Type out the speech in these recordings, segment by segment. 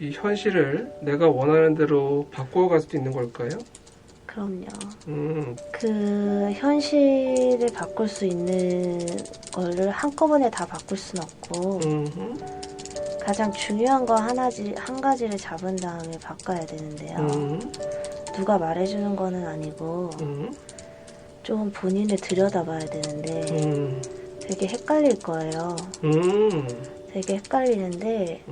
이 현실을 내가 원하는 대로 바꿔갈 수도 있는 걸까요? 그럼요. 음, 그 현실을 바꿀 수 있는 거를 한꺼번에 다 바꿀 순 없고 음, 가장 중요한 거 한 가지를 잡은 다음에 바꿔야 되는데요. 누가 말해주는 거는 아니고 좀 본인을 들여다봐야 되는데 되게 헷갈릴 거예요. 되게 헷갈리는데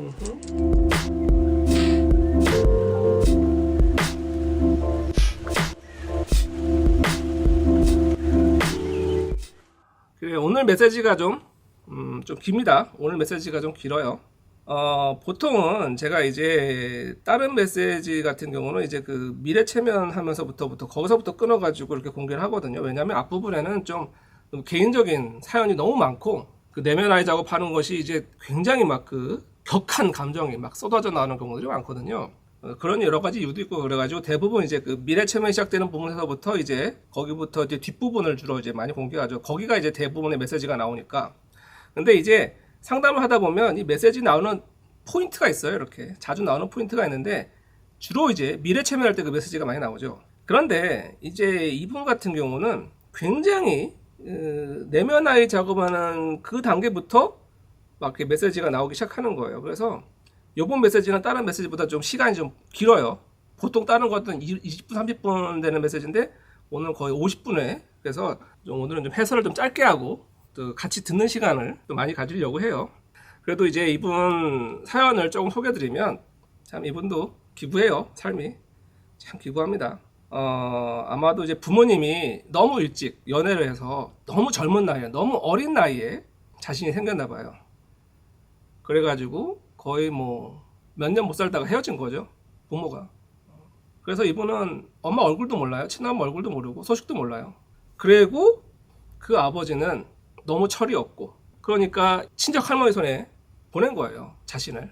그래, 오늘 메시지가 좀 깁니다. 오늘 메시지가 좀 길어요. 보통은 제가 이제 다른 메시지 같은 경우는 이제 그 미래 체면 하면서부터 거기서부터 끊어가지고 이렇게 공개를 하거든요. 왜냐면 앞부분에는 좀 개인적인 사연이 너무 많고 그 내면 아이 작업하는 것이 이제 굉장히 막 그 격한 감정이 막 쏟아져 나오는 경우들이 많거든요. 그런 여러 가지 이유도 있고 그래가지고 대부분 이제 그 미래 체면이 시작되는 부분에서부터 이제 거기부터 이제 뒷부분을 주로 이제 많이 공개하죠. 거기가 이제 대부분의 메시지가 나오니까. 근데 이제 상담을 하다 보면 이 메시지 나오는 포인트가 있어요. 이렇게 자주 나오는 포인트가 있는데 주로 이제 미래 체면할 때 그 메시지가 많이 나오죠. 그런데 이제 이분 같은 경우는 굉장히 내면 아이 작업하는 그 단계부터 막 이렇게 메시지가 나오기 시작하는 거예요. 그래서 이번 메시지는 다른 메시지보다 좀 시간이 좀 길어요. 보통 다른 것들은 20분, 30분 되는 메시지인데 오늘 거의 50분에 그래서 좀 오늘은 좀 해설을 좀 짧게 하고 또 같이 듣는 시간을 좀 많이 가지려고 해요. 그래도 이제 이분 사연을 조금 소개해드리면 참 이분도 기구해요. 삶이 참 기구합니다. 아마도 이제 부모님이 너무 일찍 연애를 해서 너무 젊은 나이에 너무 어린 나이에 자신이 생겼나 봐요. 그래가지고 거의 뭐 몇 년 못 살다가 헤어진 거죠. 부모가. 그래서 이분은 엄마 얼굴도 몰라요. 친엄마 얼굴도 모르고 소식도 몰라요. 그리고 그 아버지는 너무 철이 없고 그러니까 친척 할머니 손에 보낸 거예요. 자신을.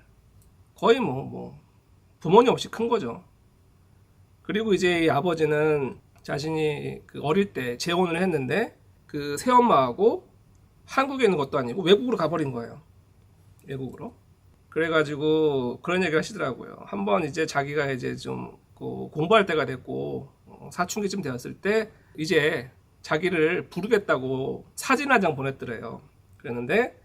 거의 뭐 부모님 없이 큰 거죠. 그리고 이제 이 아버지는 자신이 그 어릴 때 재혼을 했는데 그 새엄마하고 한국에 있는 것도 아니고 외국으로 가버린 거예요. 외국으로. 그래가지고 그런 얘기를 하시더라고요. 한번 이제 자기가 이제 좀 공부할 때가 됐고 사춘기쯤 되었을 때 이제 자기를 부르겠다고 사진 한 장 보냈더래요. 그랬는데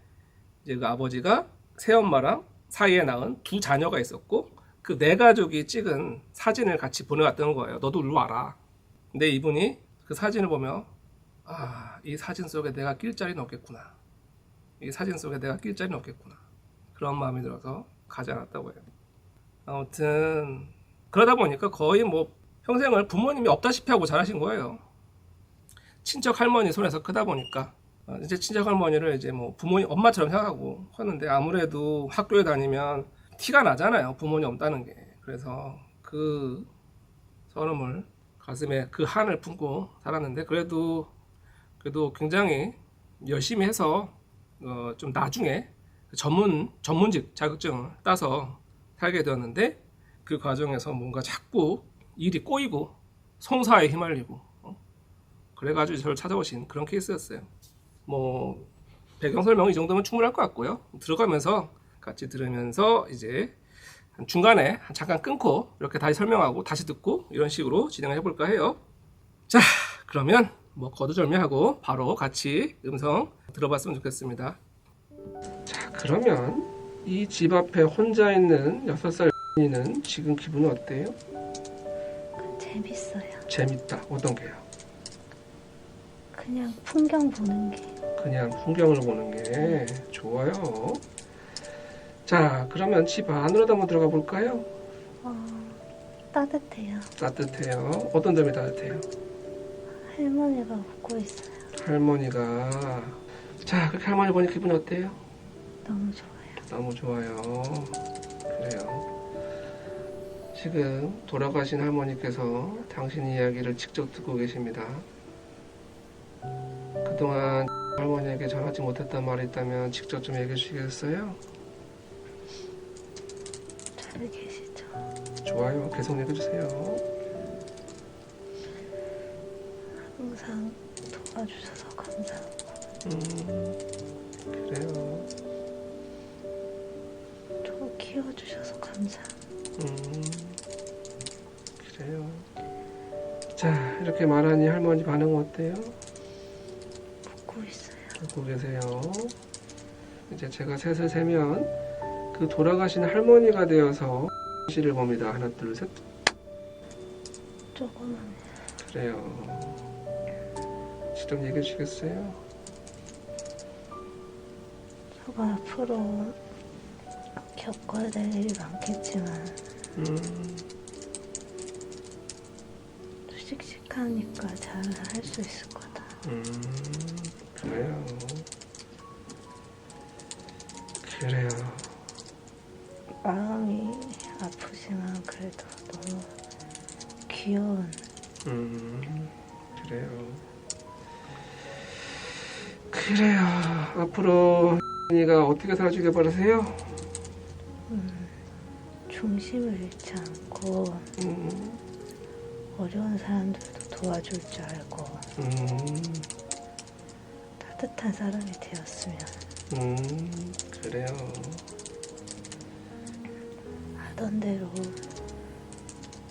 이제 그 아버지가 새엄마랑 사이에 낳은 두 자녀가 있었고 그 네 가족이 찍은 사진을 같이 보내왔던 거예요. 너도 일로 와라. 근데 이분이 그 사진을 보며 이 사진 속에 내가 낄 자리는 없겠구나. 이 사진 속에 내가 낄 자리는 없겠구나. 그런 마음이 들어서 가지 않았다고 해요. 아무튼 그러다 보니까 거의 뭐 평생을 부모님이 없다시피 하고 자라신 거예요. 친척 할머니 손에서 크다 보니까 이제 친척 할머니를 이제 뭐 부모님 엄마처럼 생각하고 하는데 아무래도 학교에 다니면 티가 나잖아요. 부모님 없다는 게. 그래서 그 서름을 가슴에 그 한을 품고 살았는데 그래도 굉장히 열심히 해서 좀 나중에 전문직 자격증을 따서 살게 되었는데 그 과정에서 뭔가 자꾸 일이 꼬이고 송사에 휘말리고 그래가지고 저를 찾아오신 그런 케이스였어요. 뭐 배경 설명은 이 정도면 충분할 것 같고요. 들어가면서 같이 들으면서 이제 중간에 잠깐 끊고 이렇게 다시 설명하고 다시 듣고 이런 식으로 진행을 해볼까 해요. 자, 그러면 뭐 거두절미하고 바로 같이 음성 들어봤으면 좋겠습니다. 자, 그러면 이 집 앞에 혼자 있는 6살 는 지금 기분은 어때요? 재밌어요. 재밌다. 어떤 게요? 그냥 풍경 보는 게. 그냥 풍경을 보는 게 좋아요. 자, 그러면 집 안으로 한번 들어가 볼까요? 따뜻해요. 따뜻해요. 어떤 점이 따뜻해요? 할머니가 웃고 있어요. 할머니가. 자, 그렇게 할머니 보니 기분이 어때요? 너무 좋아요. 너무 좋아요. 그래요. 지금 돌아가신 할머니께서 당신 이야기를 직접 듣고 계십니다. 그동안 할머니에게 전하지 못했던 말이 있다면 직접 좀 얘기해 주시겠어요? 잘 계시죠? 좋아요. 계속 얘기해 주세요. 항상 도와주셔서 감사하고 그래요. 저 키워주셔서 감사합니다. 그래요. 자, 이렇게 말하니 할머니 반응 어때요? 웃고 있어요. 듣고 계세요. 이제 제가 셋을 세면 그 돌아가신 할머니가 되어서 시를 봅니다. 하나, 둘, 셋. 조금만. 그래요. 직접 얘기해 주시겠어요? 저가 앞으로 겪어야 될 일이 많겠지만 또 씩씩하니까 잘 할 수 있을 거다. 그래요. 그래요. 마음이 아프지만 그래도 너무 귀여운. 그래요. 그래요. 앞으로 이가 어떻게 살아주길 바라세요? 중심을 잃지 않고 어려운 사람들도 도와줄 줄 알고 따뜻한 사람이 되었으면. 그래요. 하던 대로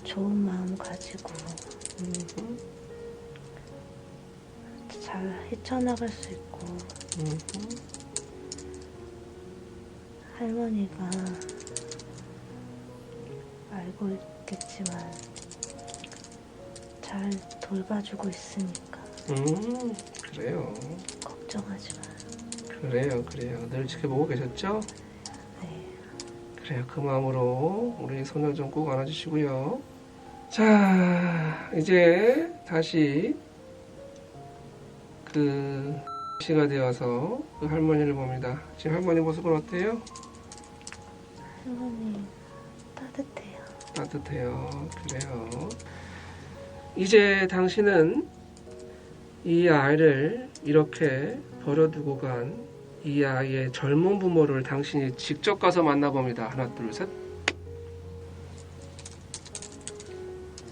좋은 마음 가지고 잘 헤쳐나갈 수 있고 할머니가 알고 있겠지만 잘 돌봐주고 있으니까 그래요. 걱정하지 마. 그래요. 늘 지켜보고 계셨죠? 네. 그래요. 그 마음으로 우리 소녀 좀 꼭 안아주시고요. 자, 이제 다시 그 시가 되어서 그 할머니를 봅니다. 지금 할머니 모습은 어때요? 할머니 따뜻해요. 따뜻해요. 그래요. 이제 당신은 이 아이를 이렇게 버려두고 간 이 아이의 젊은 부모를 당신이 직접 가서 만나봅니다. 하나, 둘, 셋.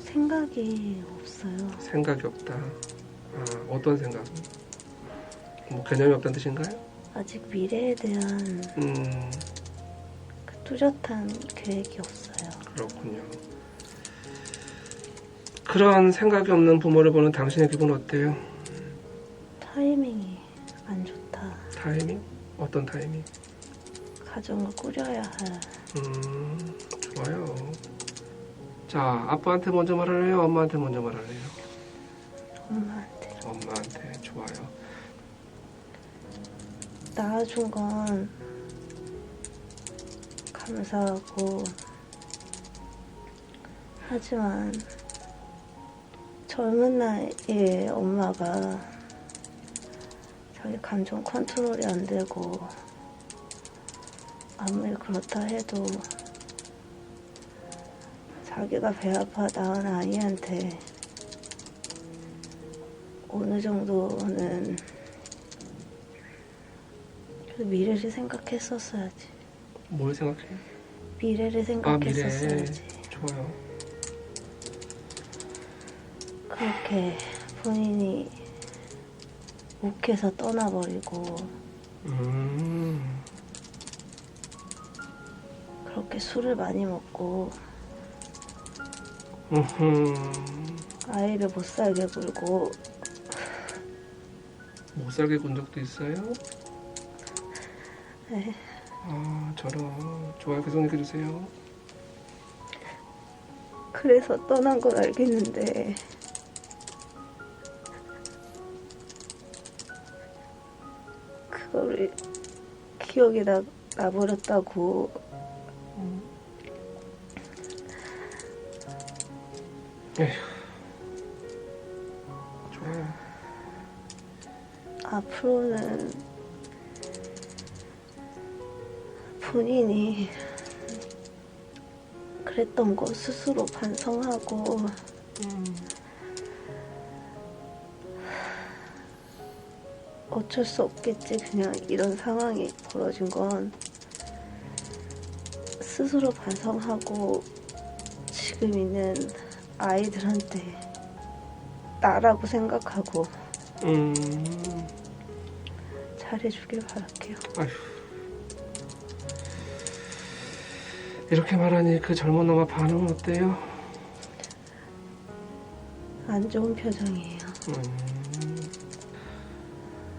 생각이 없어요. 생각이 없다. 아, 어떤 생각? 뭐 개념이 없다는 뜻인가요? 아직 미래에 대한 그 뚜렷한 계획이 없어요. 그렇군요. 그런 생각이 없는 부모를 보는 당신의 기분 어때요? 타이밍이 안 좋다. 타이밍? 어떤 타이밍? 가정을 꾸려야 할. 좋아요. 자, 아빠한테 먼저 말할래요? 엄마한테 먼저 말할래요? 엄마한테. 엄마한테. 좋아요. 낳아준 건 감사하고 하지만 젊은 나이에 엄마가 자기 감정 컨트롤이 안 되고 아무리 그렇다 해도 자기가 배 아파 낳은 아이한테 어느 정도는 미래를 생각했었어야지. 뭘 생각해요? 미래를 생각했었어야지. 좋아요. 그렇게 본인이 욱해서 떠나버리고 그렇게 술을 많이 먹고 아이를 못 살게 굴고 못 살게 군 적도 있어요? 네. 아, 저런. 좋아요. 계속 얘기해주세요. 그래서 떠난 건 알겠는데 그거를 기억이 나버렸다고. 에휴. 좋아요. 앞으로는 본인이 그랬던 거 스스로 반성하고 어쩔 수 없겠지. 그냥 이런 상황이 벌어진 건 스스로 반성하고 지금 있는 아이들한테 나라고 생각하고 잘해주길 바랄게요. 아휴. 이렇게 말하니 그 젊은 엄마 반응은 어때요? 안 좋은 표정이에요.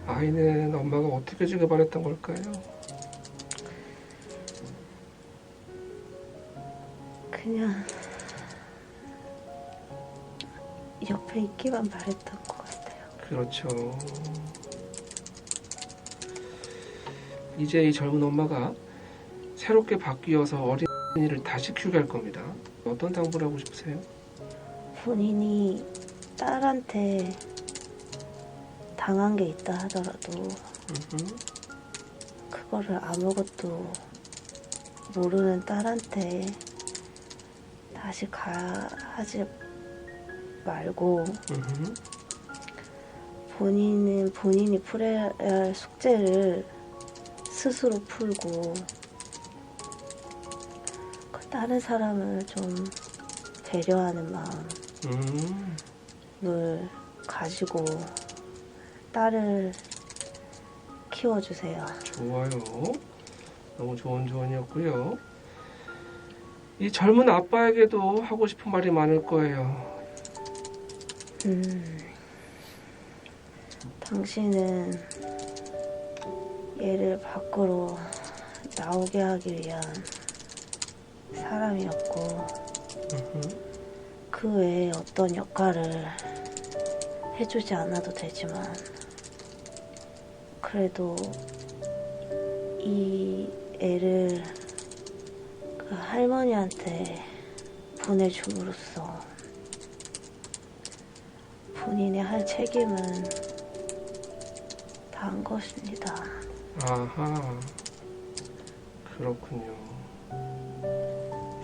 아이는 엄마가 어떻게 주길 바랬던 걸까요? 그냥 옆에 있기만 바랬던 것 같아요. 그렇죠. 이제 이 젊은 엄마가 새롭게 바뀌어서 어린이를 다시 키우게 할 겁니다. 어떤 당부를 하고 싶으세요? 본인이 딸한테 당한 게 있다 하더라도 그거를 아무것도 모르는 딸한테 다시 하지 말고 본인이 풀어야 할 숙제를 스스로 풀고 그 다른 사람을 좀 배려하는 마음을 가지고 딸을 키워주세요. 좋아요. 너무 좋은 조언이었고요. 이 젊은 아빠에게도 하고 싶은 말이 많을 거예요. 당신은 얘를 밖으로 나오게 하기 위한 사람이었고 그 외에 어떤 역할을 해주지 않아도 되지만 그래도 이 애를 그 할머니한테 보내줌으로써 본인이 할 책임은 다 한 것입니다. 아하, 그렇군요.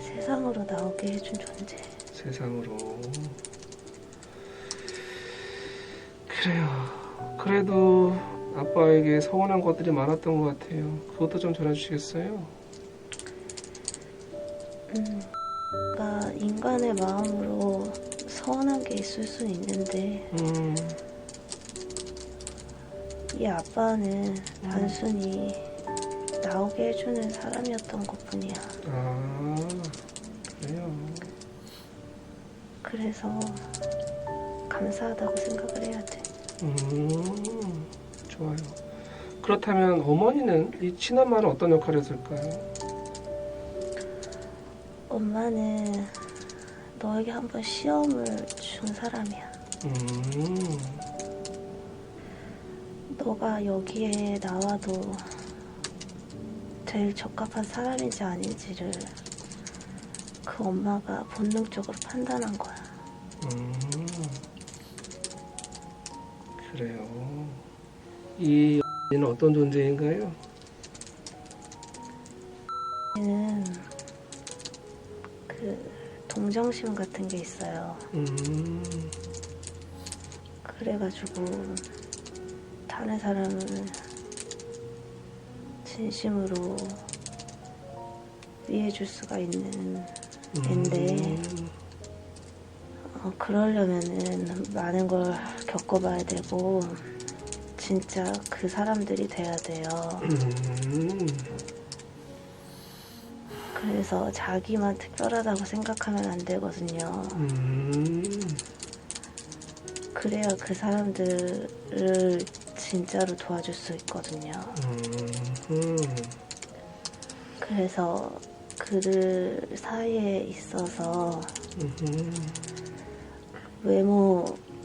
세상으로 나오게 해준 존재. 세상으로. 그래요. 그래도 아빠에게 서운한 것들이 많았던 것 같아요. 그것도 좀 전해주시겠어요? 그러니까 인간의 마음으로 서운한 게 있을 수는 있는데 이 아빠는 단순히 나오게 해주는 사람이었던 것뿐이야. 아, 그래요. 그래서 감사하다고 생각을 해야 돼. 좋아요. 그렇다면 어머니는 이 친엄마는 어떤 역할을 했을까요? 엄마는 너에게 한번 시험을 준 사람이야. 너가 여기에 나와도 제일 적합한 사람인지 아닌지를 그 엄마가 본능적으로 판단한 거야. 그래요. 이 는 어떤 존재인가요? 얘는 그 동정심 같은 게 있어요. 그래가지고 다른 사람을 진심으로 위해줄 수가 있는 앤데 그러려면은 많은 걸 겪어봐야 되고 진짜 그 사람들이 돼야 돼요. 그래서 자기만 특별하다고 생각하면 안 되거든요. 그래야 그 사람들을 진짜로 도와줄 수 있거든요. 그래서 그들 사이에 있어서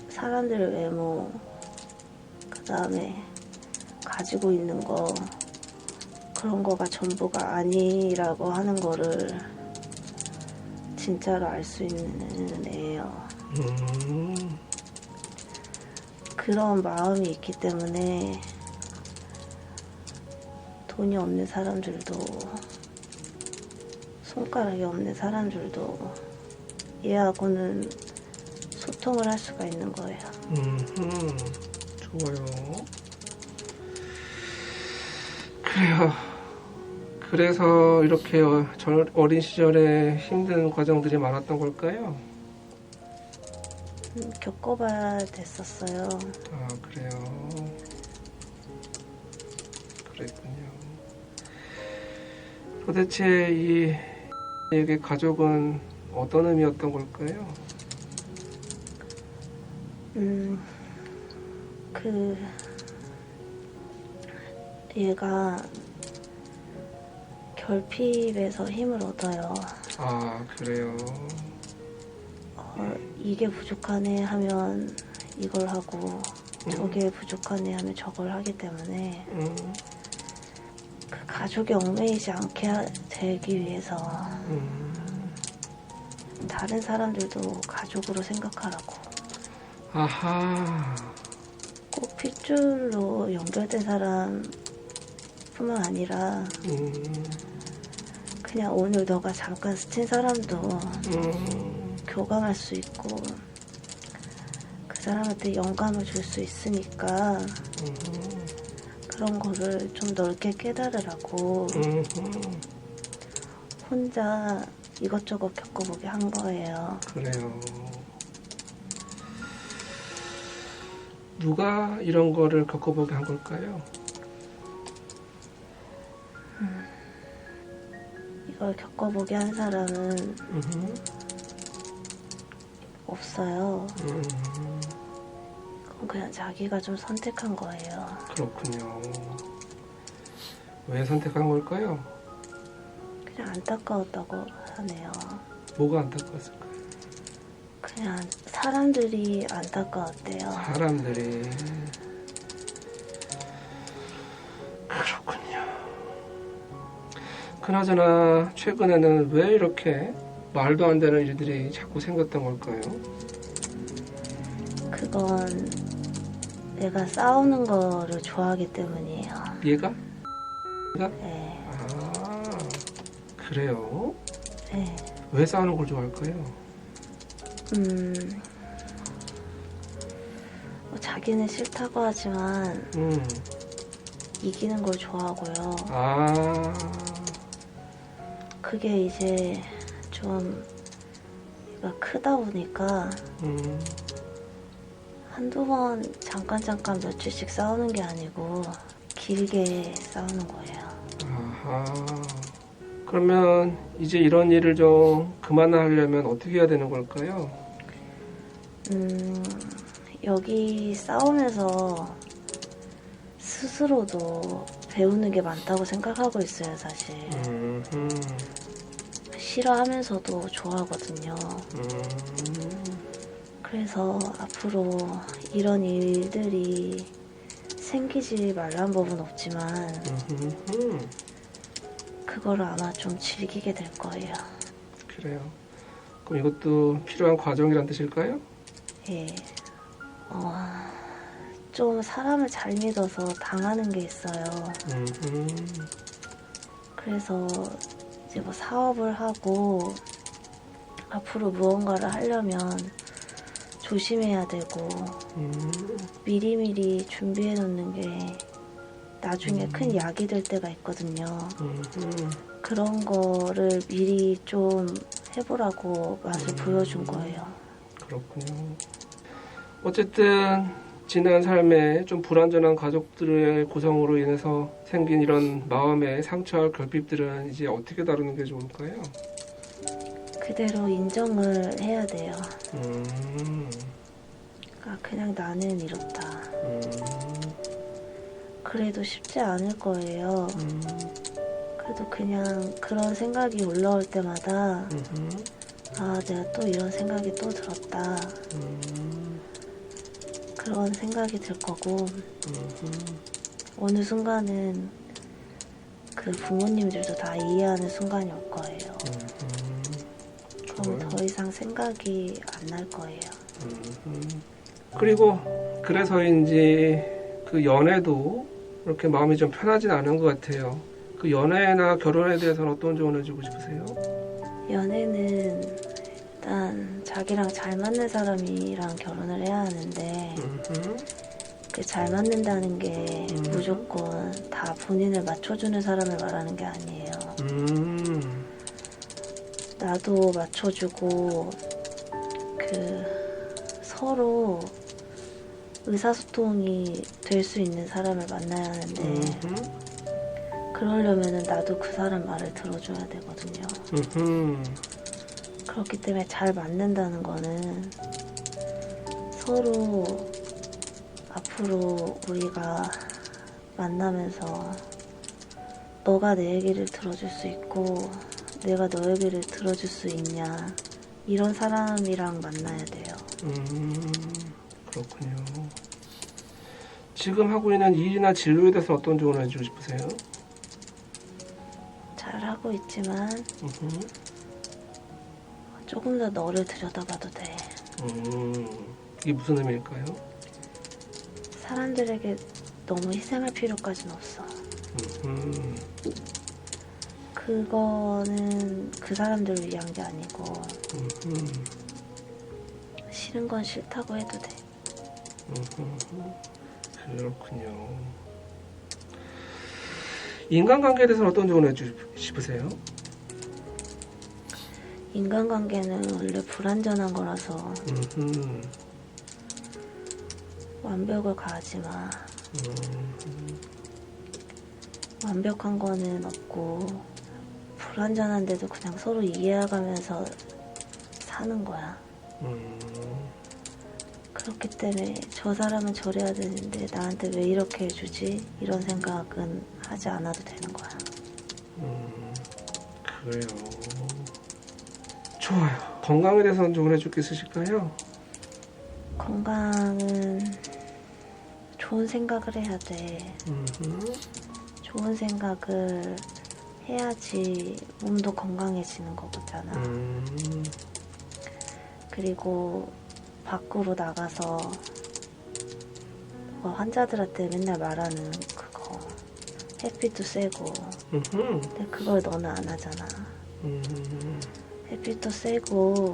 사람들의 외모, 그 다음에 가지고 있는 거, 그런 거가 전부가 아니라고 하는 거를 진짜로 알 수 있는 애예요. 그런 마음이 있기 때문에 돈이 없는 사람들도 손가락이 없는 사람들도 얘하고는 소통을 할 수가 있는 거예요. 좋아요. 그래요. 그래서 이렇게 어린 시절에 힘든 과정들이 많았던 걸까요? 겪어봐야 됐었어요. 아, 그래요. 그랬군요. 도대체 이 이게 가족은 어떤 의미였던 걸까요? 그 얘가 결핍에서 힘을 얻어요. 아, 그래요. 이게 부족하네 하면 이걸 하고 저게 부족하네 하면 저걸 하기 때문에 그 가족이 얽매이지 않게 되기 위해서 다른 사람들도 가족으로 생각하라고. 아하. 꼭 핏줄로 연결된 사람뿐만 아니라 그냥 오늘 너가 잠깐 스친 사람도 교감할 수 있고 그 사람한테 영감을 줄 수 있으니까 그런 거를 좀 넓게 깨달으라고 혼자 이것저것 겪어보게 한 거예요. 그래요. 누가 이런 거를 겪어보게 한 걸까요? 이걸 겪어보게 한 사람은 없어요. 그건 그냥 자기가 좀 선택한 거예요. 그렇군요. 왜 선택한 걸까요? 그냥 안타까웠다고 하네요. 뭐가 안타까웠을까요? 그냥 사람들이 안타까웠대요. 사람들이. 그렇군요. 그나저나 최근에는 왜 이렇게 말도 안 되는 일들이 자꾸 생겼던 걸까요? 그건 내가 싸우는 거를 좋아하기 때문이에요. 얘가? 네. 아, 그래요? 네. 왜 싸우는 걸 좋아할까요? 자기는 싫다고 하지만 이기는 걸 좋아하고요. 아, 그게 이제 좀 얘가 크다 보니까 한두 번 잠깐 며칠씩 싸우는 게 아니고 길게 싸우는 거예요. 아하. 그러면 이제 이런 일을 좀 그만하려면 어떻게 해야 되는 걸까요? 여기 싸우면서 스스로도 배우는 게 많다고 생각하고 있어요, 사실. 싫어하면서도 좋아하거든요. 그래서 앞으로 이런 일들이 생기지 말란 법은 없지만 그거를 아마 좀 즐기게 될 거예요. 그래요. 그럼 이것도 필요한 과정이란 뜻일까요? 예. 좀 사람을 잘 믿어서 당하는 게 있어요. 그래서 이제 뭐 사업을 하고 앞으로 무언가를 하려면 조심해야 되고 미리미리 준비해 놓는 게 나중에 큰 약이 될 때가 있거든요. 그런 거를 미리 좀 해보라고 맛을 보여준 거예요. 그렇군요. 어쨌든 지난 삶에 좀 불완전한 가족들의 구성으로 인해서 생긴 이런 마음의 상처와 결핍들은 이제 어떻게 다루는 게 좋을까요? 그대로 인정을 해야 돼요. 그러니까 그냥 나는 이렇다. 그래도 쉽지 않을 거예요. 그래도 그냥 그런 생각이 올라올 때마다 아, 내가 또 이런 생각이 또 들었다. 그런 생각이 들 거고 어느 순간은 그 부모님들도 다 이해하는 순간이 올 거예요. 그럼 더 이상 생각이 안 날 거예요. 그리고 그래서인지 그 연애도 그렇게 마음이 좀 편하진 않은 것 같아요. 그 연애나 결혼에 대해서는 어떤 조언을 주고 싶으세요? 연애는 일단 자기랑 잘 맞는 사람이랑 결혼을 해야 하는데 그 잘 맞는다는 게 무조건 다 본인을 맞춰주는 사람을 말하는 게 아니에요. 나도 맞춰주고 그 서로 의사소통이 될 수 있는 사람을 만나야 하는데 그러려면은 나도 그 사람 말을 들어줘야 되거든요. 그렇기 때문에 잘 맞는다는 거는 서로 앞으로 우리가 만나면서 너가 내 얘기를 들어줄 수 있고 내가 너 얘기를 들어줄 수 있냐, 이런 사람이랑 만나야 돼요. 그렇군요. 지금 하고 있는 일이나 진로에 대해서 어떤 조언을 해주고 싶으세요? 잘하고 있지만 조금 더 너를 들여다봐도 돼. 이게 무슨 의미일까요? 사람들에게 너무 희생할 필요까지는 없어. 그거는 그 사람들을 위한 게 아니고 싫은 건 싫다고 해도 돼. 그렇군요. 인간관계에 대해서 어떤 조언을 해주고 싶으세요? 인간관계는 원래 불완전한 거라서 완벽을 가하지 마. 완벽한 거는 없고 불완전한데도 그냥 서로 이해해가면서 사는 거야. 그렇기 때문에 저 사람은 저래야 되는데 나한테 왜 이렇게 해주지? 이런 생각은 하지 않아도 되는 거야. 그래요. 좋아요. 건강에 대해서는 조언해 줄 게 있으실까요? 건강은 좋은 생각을 해야 돼. 좋은 생각을 해야지 몸도 건강해지는 거잖아. 그리고 밖으로 나가서 환자들한테 맨날 말하는 그거 햇빛도 쐬고, 근데 그걸 너는 안 하잖아. 햇빛도 쐬고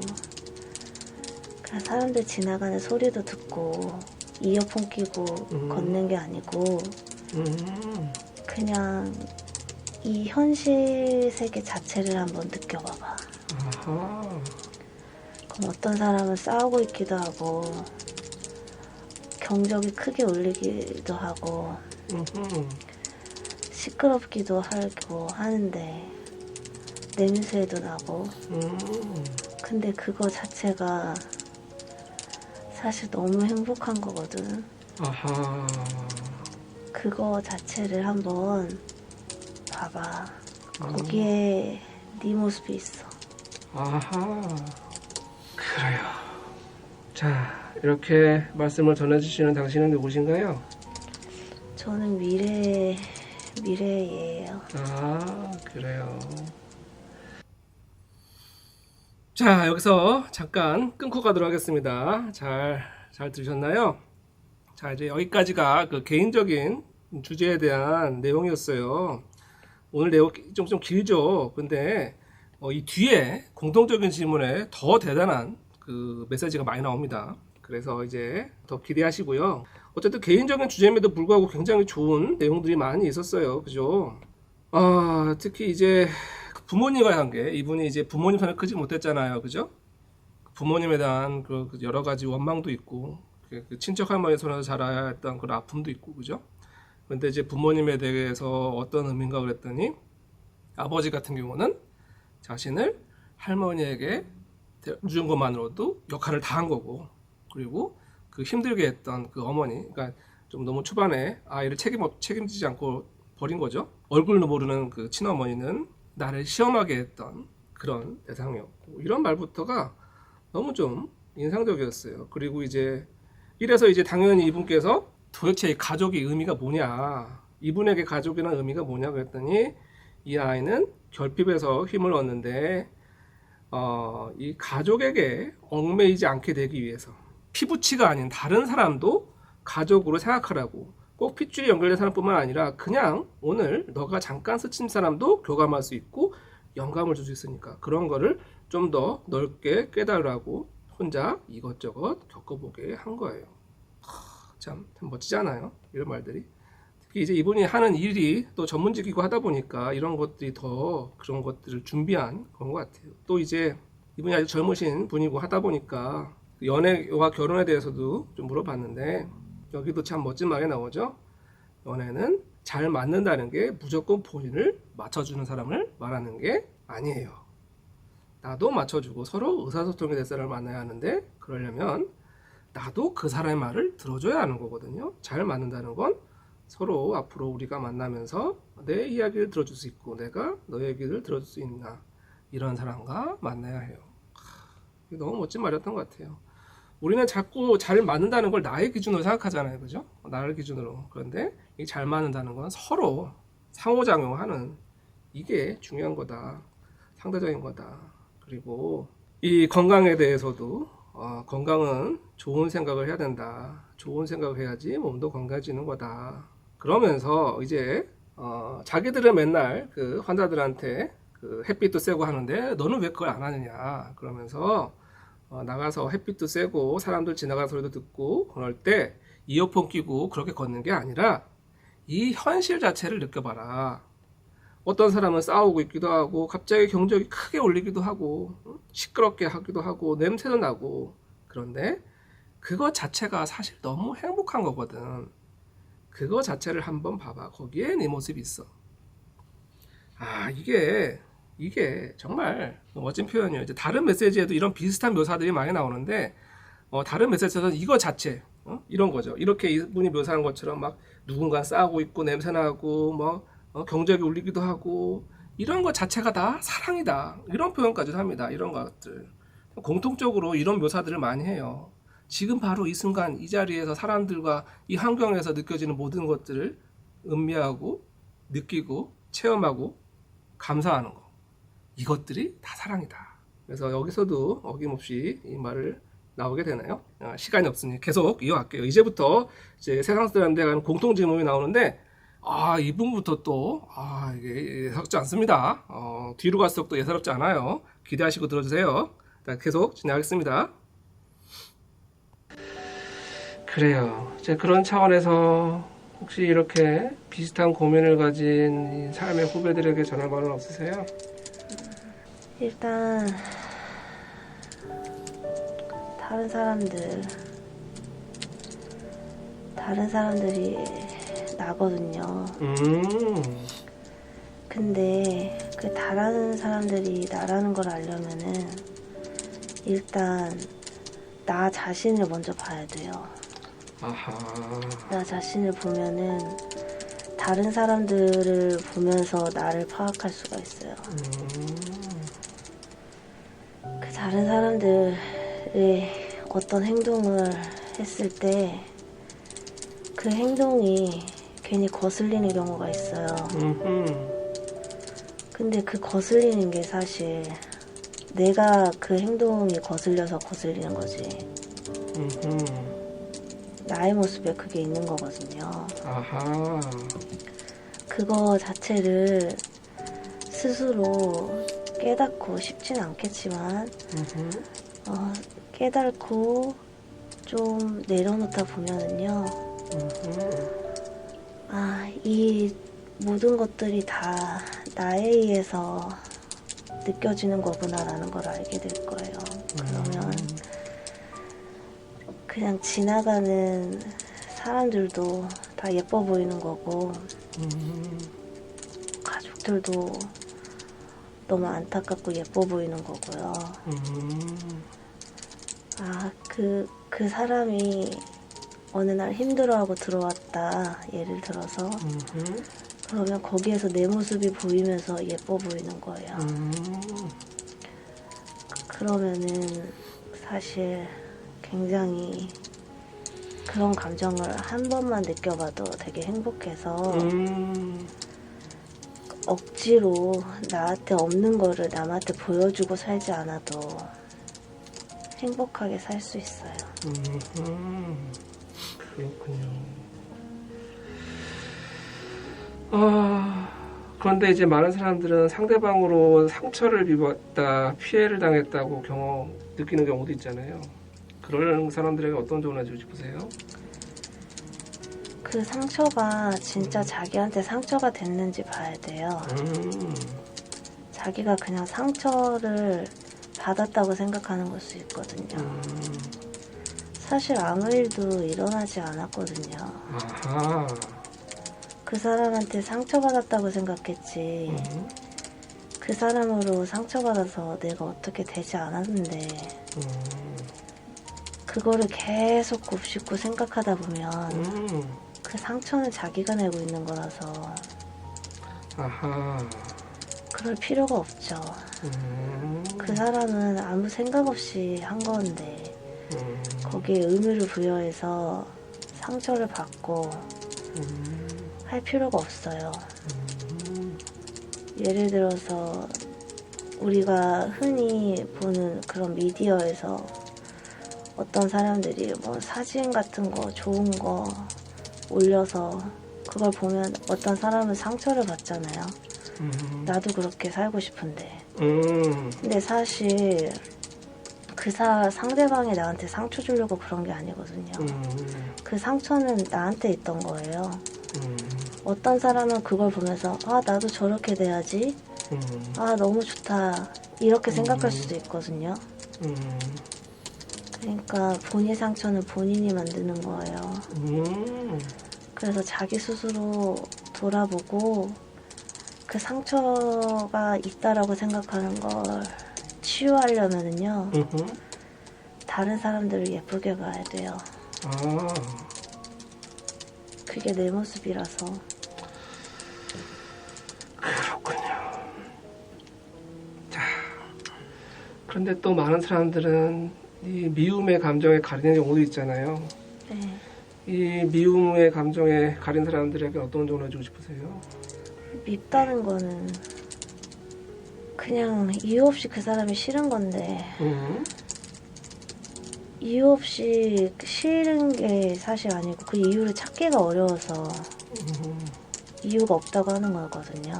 그냥 사람들 지나가는 소리도 듣고 이어폰 끼고 걷는 게 아니고 그냥 이 현실 세계 자체를 한번 느껴봐봐. 그럼 어떤 사람은 싸우고 있기도 하고 경적이 크게 울리기도 하고 시끄럽기도 하고 하는데 냄새도 나고 근데 그거 자체가 사실 너무 행복한 거거든. 그거 자체를 한번 봐봐. 거기에 네 모습이 있어. 그래요. 자, 이렇게 말씀을 전해주시는 당신은 누구신가요? 저는 미래예요. 그래요. 자, 여기서 잠깐 끊고 가도록 하겠습니다. 잘 들으셨나요? 자, 이제 여기까지가 그 개인적인 주제에 대한 내용이었어요. 오늘 내용 좀 길죠? 근데 이 뒤에 공통적인 질문에 더 대단한 그 메시지가 많이 나옵니다. 그래서 이제 더 기대하시고요. 어쨌든 개인적인 주제임에도 불구하고 굉장히 좋은 내용들이 많이 있었어요. 그죠? 특히 이제 부모님과의 관계, 이분이 이제 부모님 손에 크지 못했잖아요. 그죠? 부모님에 대한 그 여러 가지 원망도 있고, 그 친척 할머니 손에서 자라야 했던 그런 아픔도 있고, 그죠? 근데 이제 부모님에 대해서 어떤 의미인가 그랬더니, 아버지 같은 경우는 자신을 할머니에게 준 것만으로도 역할을 다 한 거고, 그리고 그 힘들게 했던 그 어머니, 그러니까 좀 너무 초반에 아이를 책임지지 않고 버린 거죠. 얼굴도 모르는 그 친어머니는 나를 시험하게 했던 그런 대상이었고, 이런 말부터가 너무 좀 인상적이었어요. 그리고 이래서 이제 당연히 이분께서 도대체 가족의 의미가 뭐냐, 이분에게 가족이라는 의미가 뭐냐 그랬더니, 이 아이는 결핍에서 힘을 얻는데 이 가족에게 얽매이지 않게 되기 위해서 피부치가 아닌 다른 사람도 가족으로 생각하라고, 꼭 핏줄이 연결된 사람뿐만 아니라 그냥 오늘 너가 잠깐 스친 사람도 교감할 수 있고 영감을 줄 수 있으니까 그런 거를 좀 더 넓게 깨달으라고 혼자 이것저것 겪어보게 한 거예요. 참 멋지지 않아요? 이런 말들이. 특히 이제 이분이 하는 일이 또 전문직이고 하다 보니까 이런 것들이 더 그런 것들을 준비한 그런 것 같아요. 또 이제 이분이 아주 젊으신 분이고 하다 보니까 연애와 결혼에 대해서도 좀 물어봤는데, 여기도 참 멋진 말이 나오죠. 연애는 잘 맞는다는 게 무조건 본인을 맞춰주는 사람을 말하는 게 아니에요. 나도 맞춰주고 서로 의사소통이 될 사람을 만나야 하는데, 그러려면 나도 그 사람의 말을 들어줘야 하는 거거든요. 잘 맞는다는 건 서로 앞으로 우리가 만나면서 내 이야기를 들어줄 수 있고 내가 너의 얘기를 들어줄 수 있나, 이런 사람과 만나야 해요. 이게 너무 멋진 말이었던 것 같아요. 우리는 자꾸 잘 맞는다는 걸 나의 기준으로 생각하잖아요. 그죠? 나를 기준으로. 그런데 이 잘 맞는다는 건 서로 상호작용하는, 이게 중요한 거다. 상대적인 거다. 그리고 이 건강에 대해서도 건강은 좋은 생각을 해야 된다. 좋은 생각을 해야지 몸도 건강해지는 거다. 그러면서 이제 자기들은 맨날 그 환자들한테 그 햇빛도 쐬고 하는데 너는 왜 그걸 안 하느냐. 그러면서 나가서 햇빛도 쐬고 사람들 지나가는 소리도 듣고 그럴 때 이어폰 끼고 그렇게 걷는 게 아니라 이 현실 자체를 느껴봐라. 어떤 사람은 싸우고 있기도 하고 갑자기 경적이 크게 울리기도 하고 시끄럽게 하기도 하고 냄새도 나고, 그런데 그거 자체가 사실 너무 행복한 거거든. 그거 자체를 한번 봐봐. 거기에 네 모습이 있어. 이게 정말 멋진 표현이에요. 이제 다른 메시지에도 이런 비슷한 묘사들이 많이 나오는데 다른 메시지에서는 이거 자체 이런 거죠. 이렇게 이분이 묘사한 것처럼 막 누군가 싸우고 있고 냄새나고 뭐 경적이 울리기도 하고 이런 것 자체가 다 사랑이다. 이런 표현까지도 합니다. 이런 것들 공통적으로 이런 묘사들을 많이 해요. 지금 바로 이 순간 이 자리에서 사람들과 이 환경에서 느껴지는 모든 것들을 음미하고 느끼고 체험하고 감사하는 거, 이것들이 다 사랑이다. 그래서 여기서도 어김없이 이 말을 나오게 되나요? 시간이 없으니 계속 이어갈게요. 이제부터 이제 세상 사람들에 관한 공통 질문이 나오는데 이 부분부터 또 이게 예사롭지 않습니다. 뒤로 갈수록 또 예사롭지 않아요. 기대하시고 들어주세요. 계속 진행하겠습니다. 그래요. 이제 그런 차원에서 혹시 이렇게 비슷한 고민을 가진 삶의 후배들에게 전할 말은 없으세요? 일단 다른 사람들이 나거든요. 근데 그 다른 사람들이 나라는 걸 알려면은 일단 나 자신을 먼저 봐야 돼요. 아하. 나 자신을 보면은 다른 사람들을 보면서 나를 파악할 수가 있어요. 그 다른 사람들의 어떤 행동을 했을 때 그 행동이 괜히 거슬리는 경우가 있어요. 근데 그 거슬리는 게 사실 내가 그 행동이 거슬려서 거슬리는 거지. 나의 모습에 그게 있는 거거든요. 아하. 그거 자체를 스스로 깨닫고 싶진 않겠지만 깨닫고 좀 내려놓다 보면은요, 이 모든 것들이 다 나에 의해서 느껴지는 거구나라는 걸 알게 될 거예요. 그러면 그냥 지나가는 사람들도 다 예뻐 보이는 거고 가족들도 너무 안타깝고 예뻐 보이는 거고요. 그 사람이 어느 날 힘들어하고 들어왔다, 예를 들어서. 그러면 거기에서 내 모습이 보이면서 예뻐 보이는 거예요. 그러면은 사실 굉장히 그런 감정을 한 번만 느껴봐도 되게 행복해서 억지로 나한테 없는 거를 남한테 보여주고 살지 않아도 행복하게 살 수 있어요. 그렇군요. 그런데 이제 많은 사람들은 상대방으로 상처를 입었다, 피해를 당했다고 느끼는 경우도 있잖아요. 그런 사람들에게 어떤 조언을 해주고 싶으세요? 그 상처가 진짜 자기한테 상처가 됐는지 봐야 돼요. 자기가 그냥 상처를 받았다고 생각하는 걸 수 있거든요. 사실 아무 일도 일어나지 않았거든요. 아하. 그 사람한테 상처받았다고 생각했지. 그 사람으로 상처받아서 내가 어떻게 되지 않았는데 그거를 계속 곱씹고 생각하다 보면 그 상처는 자기가 내고 있는 거라서 아하. 그럴 필요가 없죠. 그 사람은 아무 생각 없이 한 건데 거기에 의미를 부여해서 상처를 받고 할 필요가 없어요. 예를 들어서 우리가 흔히 보는 그런 미디어에서 어떤 사람들이 뭐 사진 같은 거 좋은 거 올려서 그걸 보면 어떤 사람은 상처를 받잖아요. 나도 그렇게 살고 싶은데. 근데 사실 그 상대방이 나한테 상처 주려고 그런 게 아니거든요. 그 상처는 나한테 있던 거예요. 어떤 사람은 그걸 보면서 아 나도 저렇게 돼야지. 아 너무 좋다. 이렇게 생각할 수도 있거든요. 그러니까 본인 상처는 본인이 만드는 거예요. 그래서 자기 스스로 돌아보고 그 상처가 있다라고 생각하는 걸 치유하려면은요 다른 사람들을 예쁘게 봐야 돼요. 아, 그게 내 모습이라서. 그렇군요. 자, 그런데 또 많은 사람들은 이 미움의 감정에 가리는 경우도 있잖아요. 네. 이 미움의 감정에 가린 사람들에게 어떤 조언을 주고 싶으세요? 밉다는 거는 그냥 이유 없이 그 사람이 싫은 건데 이유 없이 싫은 게 사실 아니고 그 이유를 찾기가 어려워서 이유가 없다고 하는 거거든요.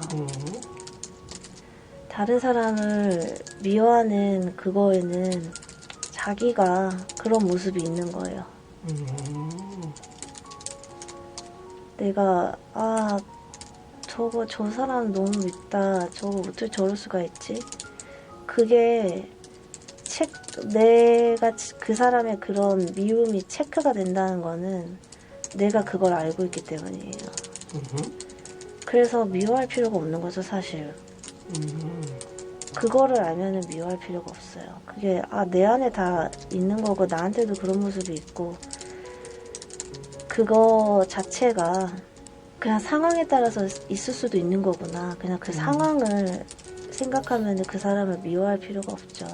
다른 사람을 미워하는 그거에는 자기가 그런 모습이 있는 거예요. 내가 저 사람 너무 밉다. 저거 어떻게 저럴 수가 있지? 그게 내가 그 사람의 그런 미움이 체크가 된다는 거는 내가 그걸 알고 있기 때문이에요. 그래서 미워할 필요가 없는 거죠, 사실. 그거를 알면은 미워할 필요가 없어요. 그게 내 안에 다 있는 거고 나한테도 그런 모습이 있고 그거 자체가 그냥 상황에 따라서 있을 수도 있는 거구나. 그냥 그 상황을 생각하면 그 사람을 미워할 필요가 없죠.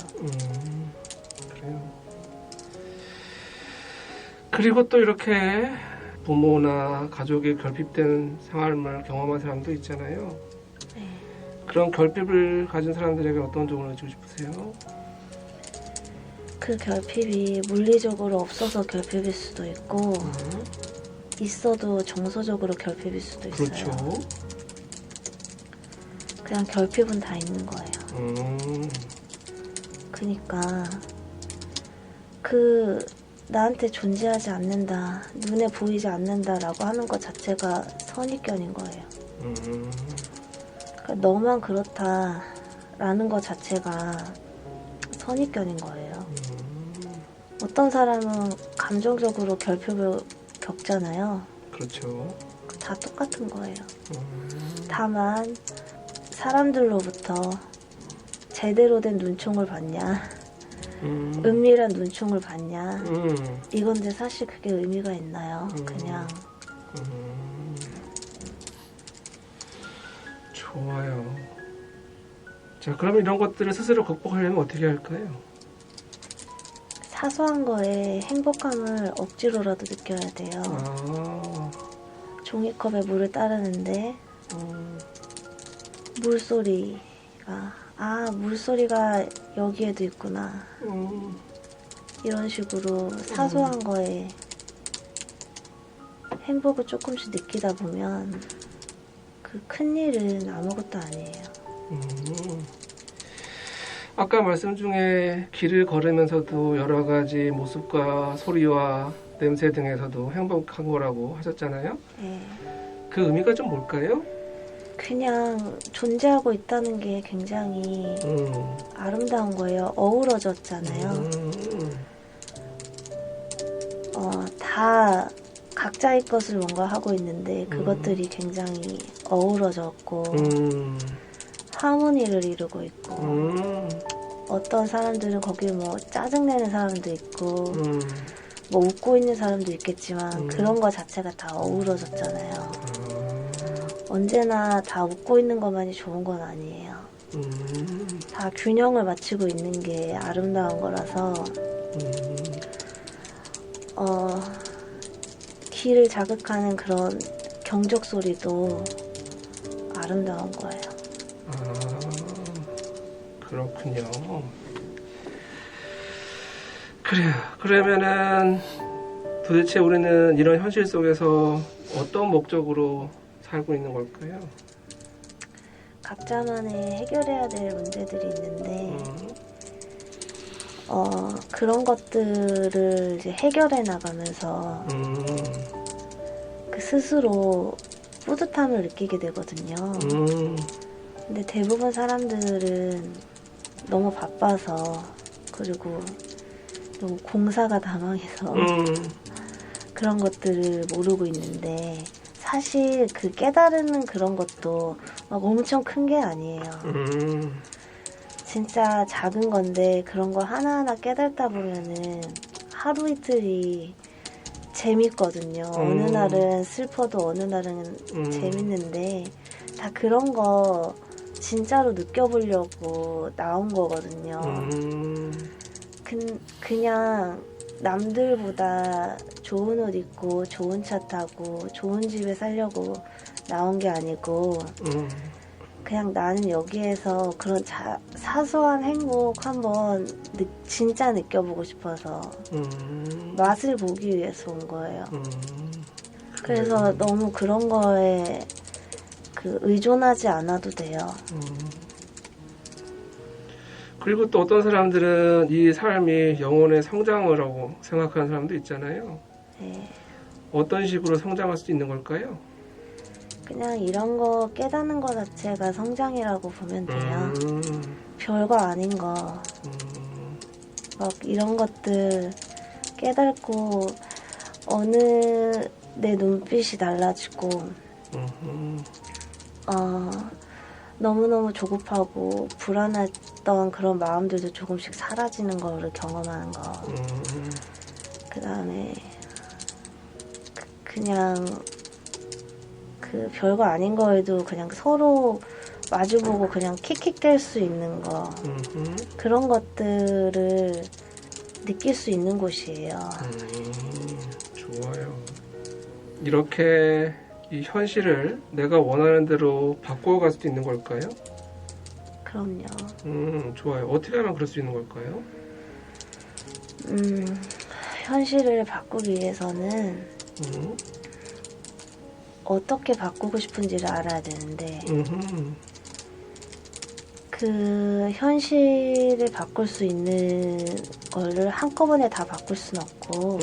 그래요. 그리고 또 이렇게 부모나 가족이 결핍된 생활을 경험한 사람도 있잖아요. 네. 그런 결핍을 가진 사람들에게 어떤 조언을 주고 싶으세요? 그 결핍이 물리적으로 없어서 결핍일 수도 있고 있어도 정서적으로 결핍일 수도 있어요. 그렇죠. 그냥 결핍은 다 있는 거예요. 그러니까 나한테 존재하지 않는다, 눈에 보이지 않는다라고 하는 것 자체가 선입견인 거예요. 그러니까 너만 그렇다라는 것 자체가 선입견인 거예요. 어떤 사람은 감정적으로 결핍을 겪잖아요. 그렇죠. 다 똑같은 거예요. 다만 사람들로부터 제대로 된 눈총을 받냐, 은밀한 눈총을 받냐, 이건데 사실 그게 의미가 있나요? 그냥. 좋아요. 자, 그러면 이런 것들을 스스로 극복하려면 어떻게 할까요? 사소한 거에 행복함을 억지로라도 느껴야 돼요. 종이컵에 물을 따르는데 물소리가 여기에도 있구나. 이런 식으로 사소한 거에 행복을 조금씩 느끼다 보면 그 큰일은 아무것도 아니에요. 아까 말씀 중에 길을 걸으면서도 여러 가지 모습과 소리와 냄새 등에서도 행복한 거라고 하셨잖아요. 네. 그 의미가 좀 뭘까요? 그냥 존재하고 있다는 게 굉장히 아름다운 거예요. 어우러졌잖아요. 다 각자의 것을 뭔가 하고 있는데 그것들이 굉장히 어우러졌고 하모니를 이루고 있고 어떤 사람들은 거기 뭐 짜증내는 사람도 있고 뭐 웃고 있는 사람도 있겠지만 그런 거 자체가 다 어우러졌잖아요. 언제나 다 웃고 있는 것만이 좋은 건 아니에요. 다 균형을 맞추고 있는 게 아름다운 거라서 귀를 자극하는 그런 경적 소리도 아름다운 거예요. 그렇군요. 그래요. 그러면은 도대체 우리는 이런 현실 속에서 어떤 목적으로 살고 있는 걸까요? 각자만의 해결해야 될 문제들이 있는데 그런 것들을 이제 해결해 나가면서 그 스스로 뿌듯함을 느끼게 되거든요. 근데 대부분 사람들은 너무 바빠서 그리고 너무 공사가 다망해서 그런 것들을 모르고 있는데 사실 그 깨달는 그런 것도 막 엄청 큰 게 아니에요. 진짜 작은 건데 그런 거 하나하나 깨닫다 보면은 하루 이틀이 재밌거든요. 어느 날은 슬퍼도 어느 날은 재밌는데 다 그런 거 진짜로 느껴보려고 나온 거거든요. 그냥 남들보다 좋은 옷 입고 좋은 차 타고 좋은 집에 살려고 나온 게 아니고 그냥 나는 여기에서 그런 사소한 행복 한번 진짜 느껴보고 싶어서 맛을 보기 위해서 온 거예요. 그래서 너무 그런 거에 의존하지 않아도 돼요. 그리고 또 어떤 사람들은 이 삶이 영혼의 성장이라고 생각하는 사람도 있잖아요. 네. 어떤 식으로 성장할 수 있는 걸까요? 그냥 이런 거 깨닫는 거 자체가 성장이라고 보면 돼요. 별거 아닌 거. 막 이런 것들 깨닫고 어느 내 눈빛이 달라지고 너무너무 조급하고 불안했던 그런 마음들도 조금씩 사라지는 거를 경험하는 거. 그 다음에 그냥 그 별거 아닌 거에도 그냥 서로 마주보고 그냥 킥킥댈 수 있는 거. 그런 것들을 느낄 수 있는 곳이에요. 좋아요. 이렇게 이 현실을 내가 원하는 대로 바꿔갈 수도 있는 걸까요? 그럼요. 좋아요. 어떻게 하면 그럴 수 있는 걸까요? 현실을 바꾸기 위해서는 어떻게 바꾸고 싶은지를 알아야 되는데 그 현실을 바꿀 수 있는 거를 한꺼번에 다 바꿀 순 없고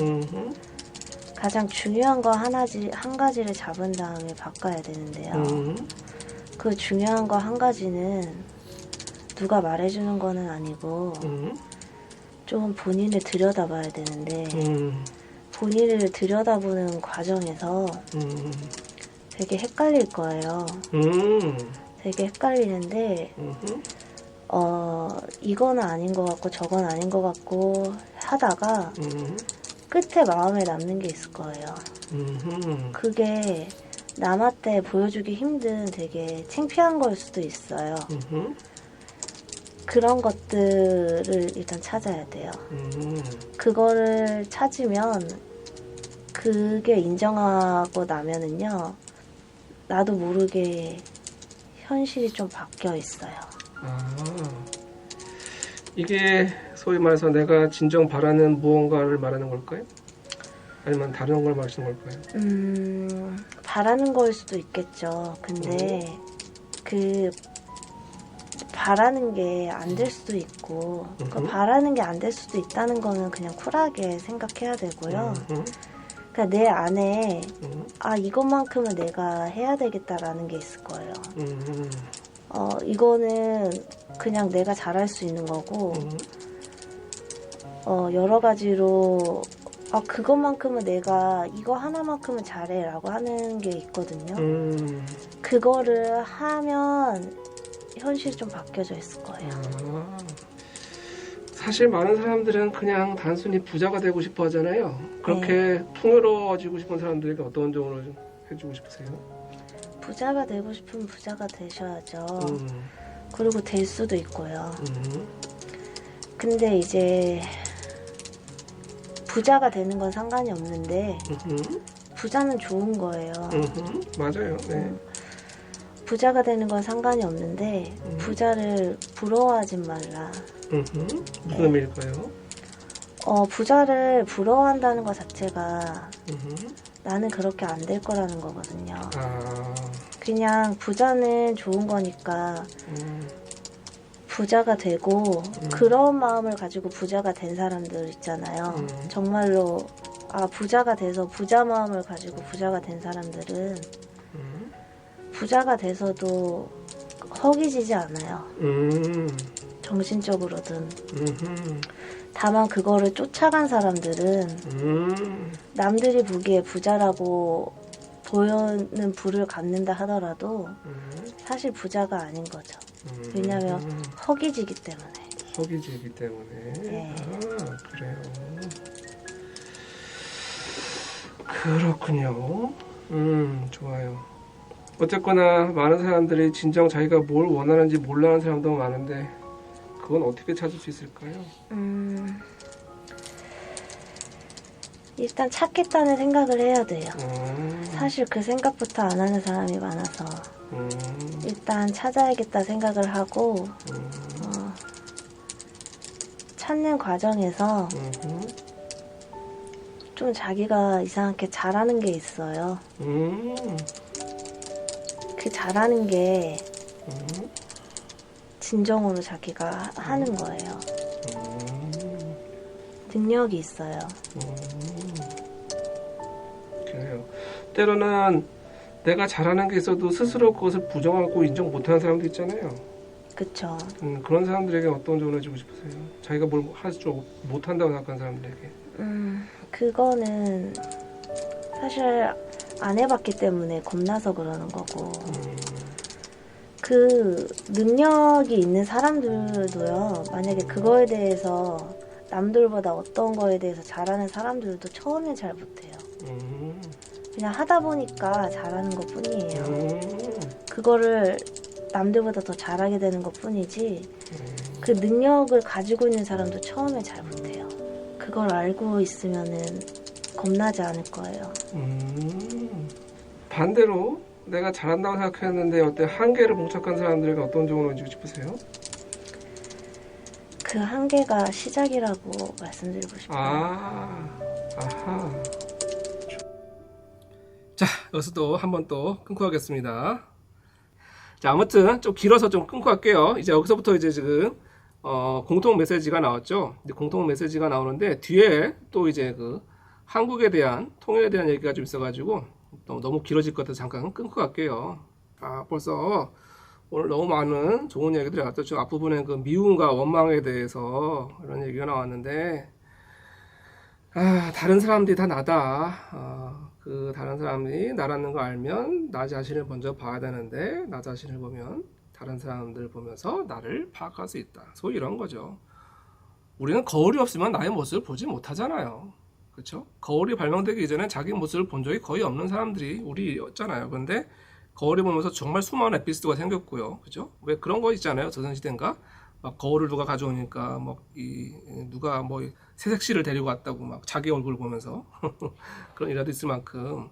가장 중요한 거 한 가지를 잡은 다음에 바꿔야 되는데요. 그 중요한 거 한 가지는 누가 말해주는 거는 아니고 좀 본인을 들여다봐야 되는데 본인을 들여다보는 과정에서 되게 헷갈릴 거예요. 되게 헷갈리는데 이거는 아닌 것 같고 저건 아닌 것 같고 하다가 끝에 마음에 남는 게 있을 거예요. 그게 남한테 보여주기 힘든 되게 창피한 걸 수도 있어요. 그런 것들을 일단 찾아야 돼요. 그거를 찾으면 그게 인정하고 나면은요 나도 모르게 현실이 좀 바뀌어 있어요. 이게 소위 말해서 내가 진정 바라는 무언가를 말하는 걸까요? 아니면 다른 걸 말하시는 걸까요? 바라는 거일 수도 있겠죠. 근데 그 바라는 게 안 될 수도 있고 그 바라는 게 안 될 수도 있다는 거는 그냥 쿨하게 생각해야 되고요. 그러니까 내 안에 이것만큼은 내가 해야 되겠다라는 게 있을 거예요. 이거는 그냥 내가 잘할 수 있는 거고 여러 가지로 그것만큼은 내가 이거 하나만큼은 잘해라고 하는 게 있거든요. 음. 그거를 하면 현실이 좀 바뀌어져 있을 거예요. 아, 사실 많은 사람들은 그냥 단순히 부자가 되고 싶어 하잖아요. 그렇게 풍요로워지고 싶은 사람들에게 어떤 조언을 좀 해주고 싶으세요? 부자가 되고 싶으면 부자가 되셔야죠. 음. 그리고 될 수도 있고요. 음. 근데 이제 부자가 되는 건 상관이 없는데 부자는 좋은 거예요. 맞아요. 네. 부자가 되는 건 상관이 없는데 부자를 부러워하지 말라. 무슨 의미일까요? 부자를 부러워한다는 것 자체가 음흠. 나는 그렇게 안 될 거라는 거거든요. 아, 그냥 부자는 좋은 거니까 부자가 되고 그런 마음을 가지고 부자가 된 사람들 있잖아요. 정말로 부자가 돼서 부자 마음을 가지고 부자가 된 사람들은 부자가 돼서도 허기지지 않아요. 정신적으로든. 다만 그거를 쫓아간 사람들은 남들이 보기에 부자라고 보여는 부를 갖는다 하더라도 사실 부자가 아닌 거죠. 왜냐하면 허기지기 때문에. 허기지기 때문에. 네. 아, 그래요. 그렇군요. 좋아요. 어쨌거나 많은 사람들이 진정 자기가 뭘 원하는지 몰라하는 사람도 많은데 그건 어떻게 찾을 수 있을까요? 일단 찾겠다는 생각을 해야 돼요. 사실 그 생각부터 안 하는 사람이 많아서 일단 찾아야겠다 생각을 하고 찾는 과정에서 좀 자기가 이상하게 잘하는 게 있어요. 그 잘하는 게 진정으로 자기가 하는 거예요. 능력이 있어요. 그래요. 때로는 내가 잘하는 게 있어도 스스로 그것을 부정하고 인정 못하는 사람도 있잖아요. 그쵸. 그런 사람들에게 어떤 조언을 해주고 싶으세요? 자기가 뭘 할 줄 못한다고 생각하는 사람들에게. 그거는 사실 안 해봤기 때문에 겁나서 그러는 거고 그 능력이 있는 사람들도요, 만약에 그거에 대해서 남들보다 어떤 거에 대해서 잘하는 사람들도 처음엔 잘 못해요. 그냥 하다 보니까 잘하는 것 뿐이에요. 그거를 남들보다 더 잘하게 되는 것 뿐이지 그 능력을 가지고 있는 사람도 처음에 잘 못해요. 그걸 알고 있으면은 겁나지 않을 거예요. 반대로 내가 잘한다고 생각했는데 어떤 한계를 봉착한 사람들에게 어떤 조언을 해주고 싶으세요? 그 한계가 시작이라고 말씀드리고 싶어요. 아하. 자, 여기서 또 한 번 또 끊고 하겠습니다. 자, 아무튼 좀 길어서 좀 끊고 할게요. 이제 여기서부터 이제 지금 공통 메시지가 나왔죠. 공통 메시지가 나오는데 뒤에 또 이제 그 한국에 대한 통일에 대한 얘기가 좀 있어가지고 너무 길어질 것 같아서 잠깐 끊고 갈게요. 벌써 오늘 너무 많은 좋은 얘기들이 나왔죠. 앞부분에 그 미움과 원망에 대해서 이런 얘기가 나왔는데 다른 사람들이 다 나다. 그 다른 사람이 나라는 거 알면 나 자신을 먼저 봐야 되는데 나 자신을 보면 다른 사람들 보면서 나를 파악할 수 있다. 소위 이런 거죠. 우리는 거울이 없으면 나의 모습을 보지 못하잖아요. 그렇죠? 거울이 발명되기 이전에 자기 모습을 본 적이 거의 없는 사람들이 우리였잖아요. 근데 거울을 보면서 정말 수많은 에피소드가 생겼고요. 그죠? 왜 그런 거 있잖아요. 조선시대인가? 막 거울을 누가 가져오니까 누가 새색시를 데리고 왔다고 막 자기 얼굴 보면서 그런 일화도 있을 만큼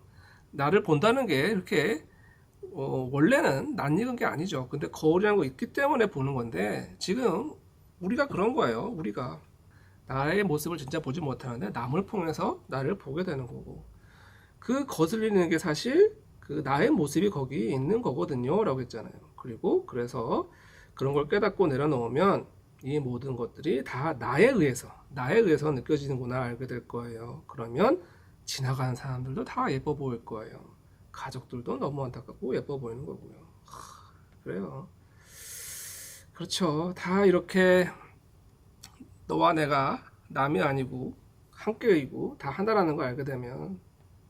나를 본다는 게 이렇게 원래는 낯익은 게 아니죠. 근데 거울이라는 거 있기 때문에 보는 건데 지금 우리가 그런 거예요. 우리가 나의 모습을 진짜 보지 못하는데 남을 통해서 나를 보게 되는 거고 그 거슬리는 게 사실 그 나의 모습이 거기 있는 거거든요 라고 했잖아요. 그리고 그래서 그런 걸 깨닫고 내려놓으면 이 모든 것들이 다 나에 의해서 느껴지는구나 알게 될 거예요. 그러면 지나가는 사람들도 다 예뻐 보일 거예요. 가족들도 너무 안타깝고 예뻐 보이는 거고요. 그래요. 그렇죠. 다 이렇게 너와 내가 남이 아니고 함께이고 다 하나라는 걸 알게 되면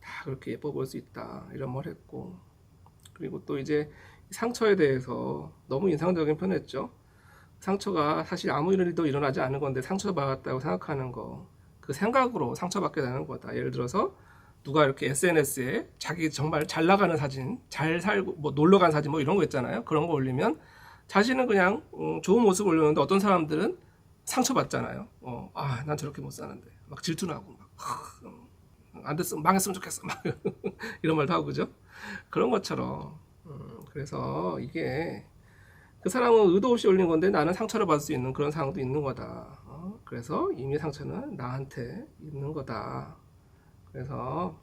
다 그렇게 예뻐 보일 수 있다 이런 말 했고, 그리고 또 이제 상처에 대해서 너무 인상적인 표현했죠. 상처가 사실 아무 일도 일어나지 않은 건데 상처받았다고 생각하는 거, 그 생각으로 상처받게 되는 거다. 예를 들어서 누가 이렇게 SNS에 자기 정말 잘 나가는 사진, 잘 살고 뭐 놀러 간 사진 뭐 이런 거 있잖아요. 그런 거 올리면 자신은 그냥 좋은 모습 올렸는데 어떤 사람들은 상처받잖아요. 난 저렇게 못 사는데 막 질투나고 막 안 됐으면 망했으면 좋겠어 막 이런 말도 하고 그죠? 그런 것처럼 그래서 이게 그 사람은 의도 없이 올린 건데 나는 상처를 받을 수 있는 그런 상황도 있는 거다. 그래서 이미 상처는 나한테 있는 거다. 그래서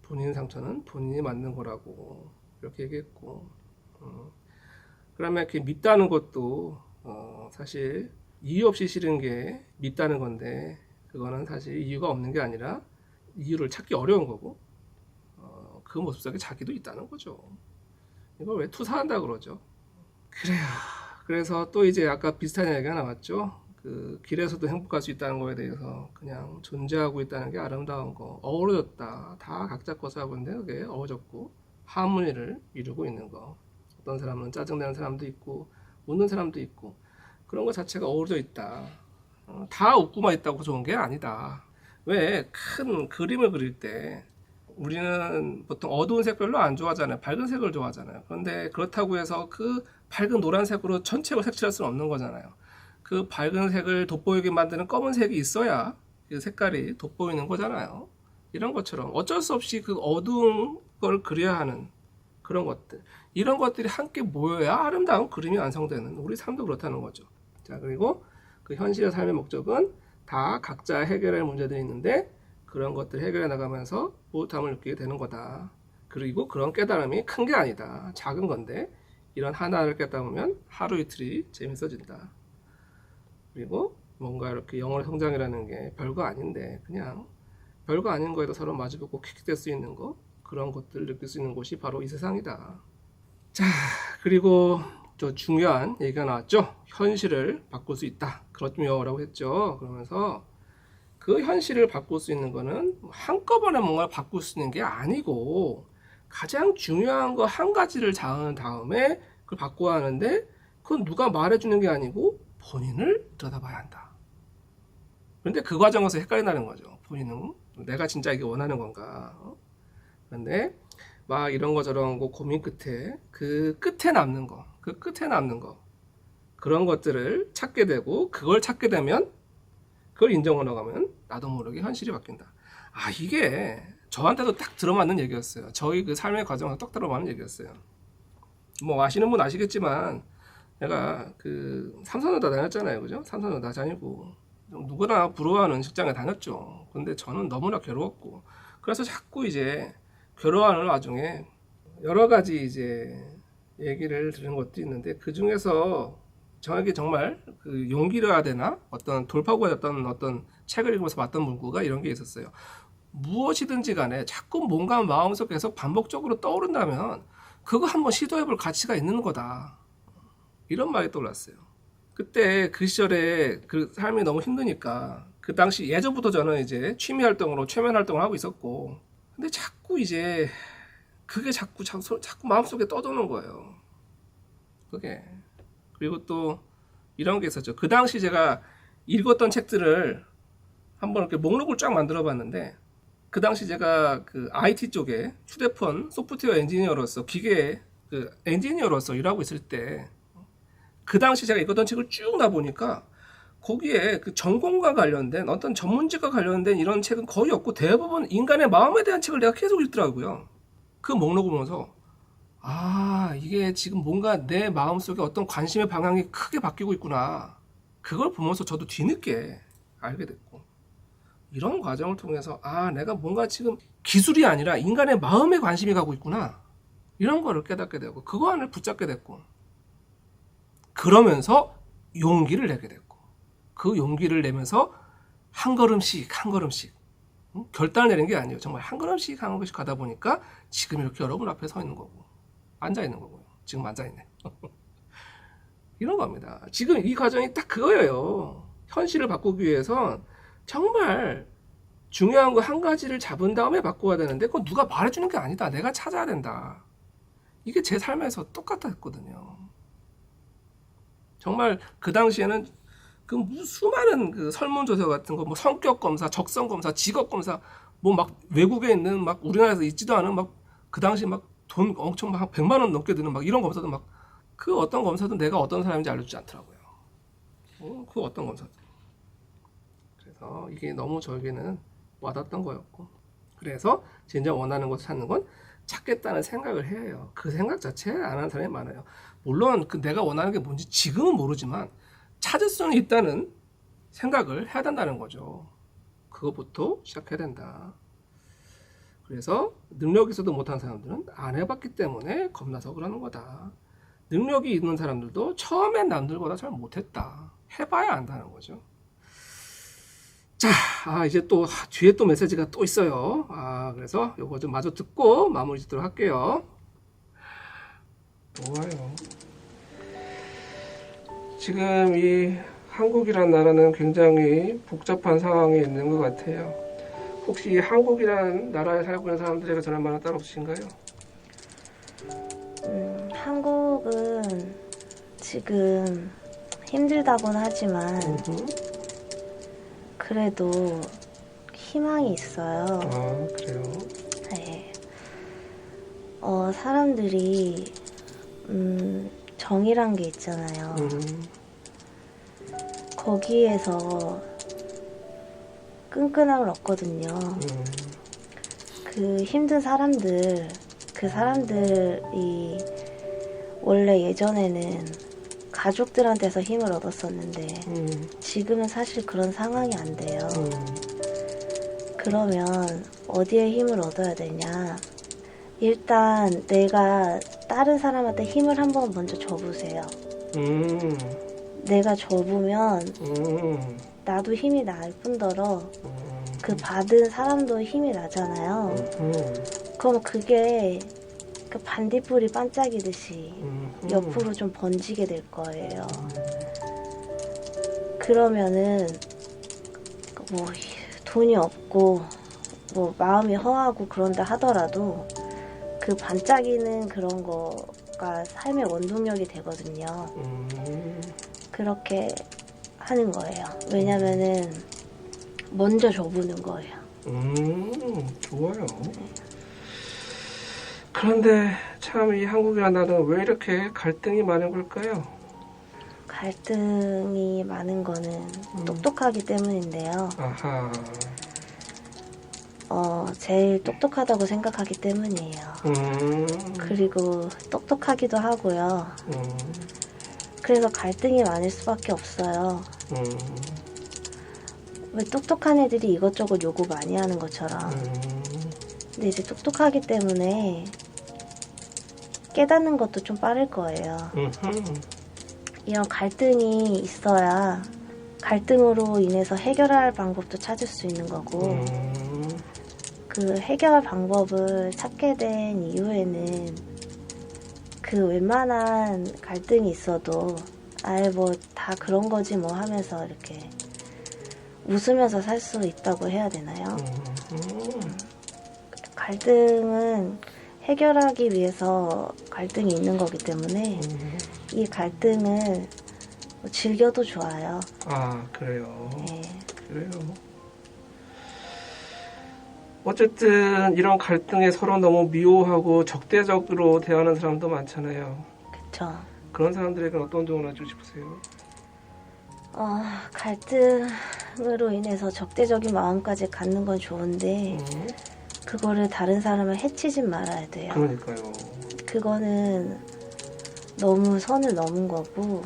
본인 상처는 본인이 만든 거라고 이렇게 얘기했고, 그러면 이렇게 밉다는 것도 사실 이유 없이 싫은 게 밉다는 건데, 그거는 사실 이유가 없는 게 아니라 이유를 찾기 어려운 거고, 그 모습 속에 자기도 있다는 거죠. 이걸 왜 투사한다 그러죠? 그래요. 그래서 또 이제 아까 비슷한 얘기가 나왔죠. 그 길에서도 행복할 수 있다는 거에 대해서 그냥 존재하고 있다는 게 아름다운 거, 어우러졌다. 다 각자 것을 하고 있는데 그게 어우러졌고 하모니를 이루고 있는 거. 어떤 사람은 짜증내는 사람도 있고 웃는 사람도 있고 그런 것 자체가 어우러져 있다. 다 웃고만 있다고 좋은 게 아니다. 왜 큰 그림을 그릴 때 우리는 보통 어두운 색 별로 안 좋아하잖아요. 밝은 색을 좋아하잖아요. 그런데 그렇다고 해서 그 밝은 노란색으로 전체를 색칠할 수는 없는 거잖아요. 그 밝은 색을 돋보이게 만드는 검은색이 있어야 그 색깔이 돋보이는 거잖아요. 이런 것처럼 어쩔 수 없이 그 어두운 걸 그려야 하는 그런 것들, 이런 것들이 함께 모여야 아름다운 그림이 완성되는 우리 삶도 그렇다는 거죠. 자, 그리고 그 현실의 삶의 목적은 다 각자 해결할 문제들이 있는데 그런 것들 해결해 나가면서 뿌듯함을 느끼게 되는 거다. 그리고 그런 깨달음이 큰 게 아니다. 작은 건데 이런 하나를 깨달으면 하루 이틀이 재밌어진다. 그리고 뭔가 이렇게 영혼의 성장이라는 게 별거 아닌데 그냥 별거 아닌 거에도 서로 마주보고 킥킥댈 수 있는 거, 그런 것들을 느낄 수 있는 곳이 바로 이 세상이다. 자, 그리고 저 중요한 얘기가 나왔죠. 현실을 바꿀 수 있다. 그렇죠라고 했죠. 그러면서 그 현실을 바꿀 수 있는 거는 한꺼번에 뭔가를 바꿀 수 있는 게 아니고 가장 중요한 거 한 가지를 잡은 다음에 그걸 바꿔야 하는데, 그건 누가 말해주는 게 아니고 본인을 들여다봐야 한다. 그런데 그 과정에서 헷갈린다는 거죠. 본인은 내가 진짜 이게 원하는 건가? 그런데 막 이런 거 저런 거 고민 끝에 그 끝에 남는 거, 그 끝에 남는 거, 그런 것들을 찾게 되고 그걸 찾게 되면 그걸 인정하러 가면 나도 모르게 현실이 바뀐다. 이게 저한테도 딱 들어맞는 얘기였어요. 저희 그 삶의 과정에서 딱 들어맞는 얘기였어요. 뭐 아시는 분 아시겠지만 내가 그 삼성전자 다녔잖아요. 그죠? 삼성전자 다니고 누구나 부러워하는 직장에 다녔죠. 근데 저는 너무나 괴로웠고, 그래서 자꾸 이제 괴로워하는 와중에 여러 가지 이제 얘기를 들은 것도 있는데, 그 중에서 저에게 정말 그 용기를 해야 되나? 어떤 돌파구가 됐던 어떤 책을 읽으면서 봤던 문구가 이런 게 있었어요. 무엇이든지 간에 자꾸 뭔가 마음속에 계속 반복적으로 떠오른다면 그거 한번 시도해볼 가치가 있는 거다. 이런 말이 떠올랐어요. 그때 그 시절에 그 삶이 너무 힘드니까 그 당시 예전부터 저는 이제 취미 활동으로 최면 활동을 하고 있었고, 근데 자꾸 이제 그게 자꾸 마음속에 떠도는 거예요. 그게. 그리고 또 이런 게 있었죠. 그 당시 제가 읽었던 책들을 한번 이렇게 목록을 쫙 만들어 봤는데, 그 당시 제가 그 IT 쪽에 휴대폰 소프트웨어 엔지니어로서 기계 그 엔지니어로서 일하고 있을 때, 그 당시 제가 읽었던 책을 쭉 나 보니까 거기에 그 전공과 관련된 어떤 전문직과 관련된 이런 책은 거의 없고 대부분 인간의 마음에 대한 책을 내가 계속 읽더라고요. 그 목록을 보면서 이게 지금 뭔가 내 마음속에 어떤 관심의 방향이 크게 바뀌고 있구나. 그걸 보면서 저도 뒤늦게 알게 됐고, 이런 과정을 통해서 내가 뭔가 지금 기술이 아니라 인간의 마음에 관심이 가고 있구나. 이런 거를 깨닫게 되고 그거 안을 붙잡게 됐고, 그러면서 용기를 내게 됐고, 그 용기를 내면서 한 걸음씩 한 걸음씩 결단을 내는 게 아니에요. 정말 한 걸음씩 한 걸음씩 가다 보니까 지금 이렇게 여러분 앞에 서 있는 거고 앉아 있는 거고요. 지금 앉아 있네. 이런 겁니다. 지금 이 과정이 딱 그거예요. 현실을 바꾸기 위해선 정말 중요한 거 한 가지를 잡은 다음에 바꿔야 되는데 그건 누가 말해주는 게 아니다. 내가 찾아야 된다. 이게 제 삶에서 똑같았거든요. 정말 그 당시에는 그 수많은 그 설문조사 같은 거, 뭐 성격 검사, 적성 검사, 직업 검사, 뭐 막 외국에 있는 막 우리나라에서 있지도 않은 막 그 당시 막 돈 엄청 막 100만 원 넘게 드는 막 이런 검사도 막 그 어떤 검사도 내가 어떤 사람인지 알려주지 않더라고요. 그 어떤 검사도. 그래서 이게 너무 저에게는 와닿던 거였고, 그래서 진짜 원하는 것을 찾는 건 찾겠다는 생각을 해야 해요. 그 생각 자체 안 하는 사람이 많아요. 물론 그 내가 원하는 게 뭔지 지금은 모르지만 찾을 수는 있다는 생각을 해야 된다는 거죠. 그것부터 시작해야 된다. 그래서 능력 있어도 못하는 사람들은 안 해봤기 때문에 겁나서 그러는 거다. 능력이 있는 사람들도 처음엔 남들보다 잘 못했다. 해봐야 안다는 거죠. 자, 이제 또 뒤에 또 메시지가 또 있어요. 그래서 요거 좀 마저 듣고 마무리 짓도록 할게요. 좋아요. 지금 이 한국이란 나라는 굉장히 복잡한 상황에 있는 것 같아요. 혹시 한국이란 나라에 살고 있는 사람들에게 전할 만한 따로 없으신가요? 한국은 지금 힘들다고는 하지만 그래도 희망이 있어요. 그래요? 네. 사람들이 정이란 게 있잖아요. 거기에서 끈끈함을 얻거든요. 그 힘든 사람들, 그 사람들이 원래 예전에는 가족들한테서 힘을 얻었었는데 지금은 사실 그런 상황이 안 돼요. 그러면 어디에 힘을 얻어야 되냐? 일단 내가 다른 사람한테 힘을 한번 먼저 줘보세요. 내가 줘보면 나도 힘이 날 뿐더러 그 받은 사람도 힘이 나잖아요. 그럼 그게 그 반딧불이 반짝이듯이 옆으로 좀 번지게 될 거예요. 그러면은 뭐 돈이 없고 뭐 마음이 허하고 그런다 하더라도 그 반짝이는 그런 거가 삶의 원동력이 되거든요. 그렇게 하는 거예요. 왜냐면은 먼저 줘보는 거예요. 좋아요. 그런데 참 이 한국이라는 나라는 왜 이렇게 갈등이 많은 걸까요? 갈등이 많은 거는 똑똑하기 때문인데요. 아하. 제일 똑똑하다고 생각하기 때문이에요. 그리고 똑똑하기도 하고요. 그래서 갈등이 많을 수밖에 없어요. 왜 똑똑한 애들이 이것저것 요구 많이 하는 것처럼. 근데 이제 똑똑하기 때문에 깨닫는 것도 좀 빠를 거예요. 이런 갈등이 있어야 갈등으로 인해서 해결할 방법도 찾을 수 있는 거고, 그 해결 방법을 찾게 된 이후에는 그 웬만한 갈등이 있어도 아예 뭐 다 그런 거지 뭐 하면서 이렇게 웃으면서 살 수 있다고 해야 되나요? 갈등은 해결하기 위해서 갈등이 있는 거기 때문에 이 갈등을 즐겨도 좋아요. 그래요. 네. 그래요. 어쨌든 이런 갈등에 서로 너무 미워하고 적대적으로 대하는 사람도 많잖아요. 그쵸. 그런 사람들에게 어떤 조언을 해주고 싶으세요? 갈등으로 인해서 적대적인 마음까지 갖는 건 좋은데 그거를 다른 사람을 해치진 말아야 돼요. 그러니까요. 그거는 너무 선을 넘은 거고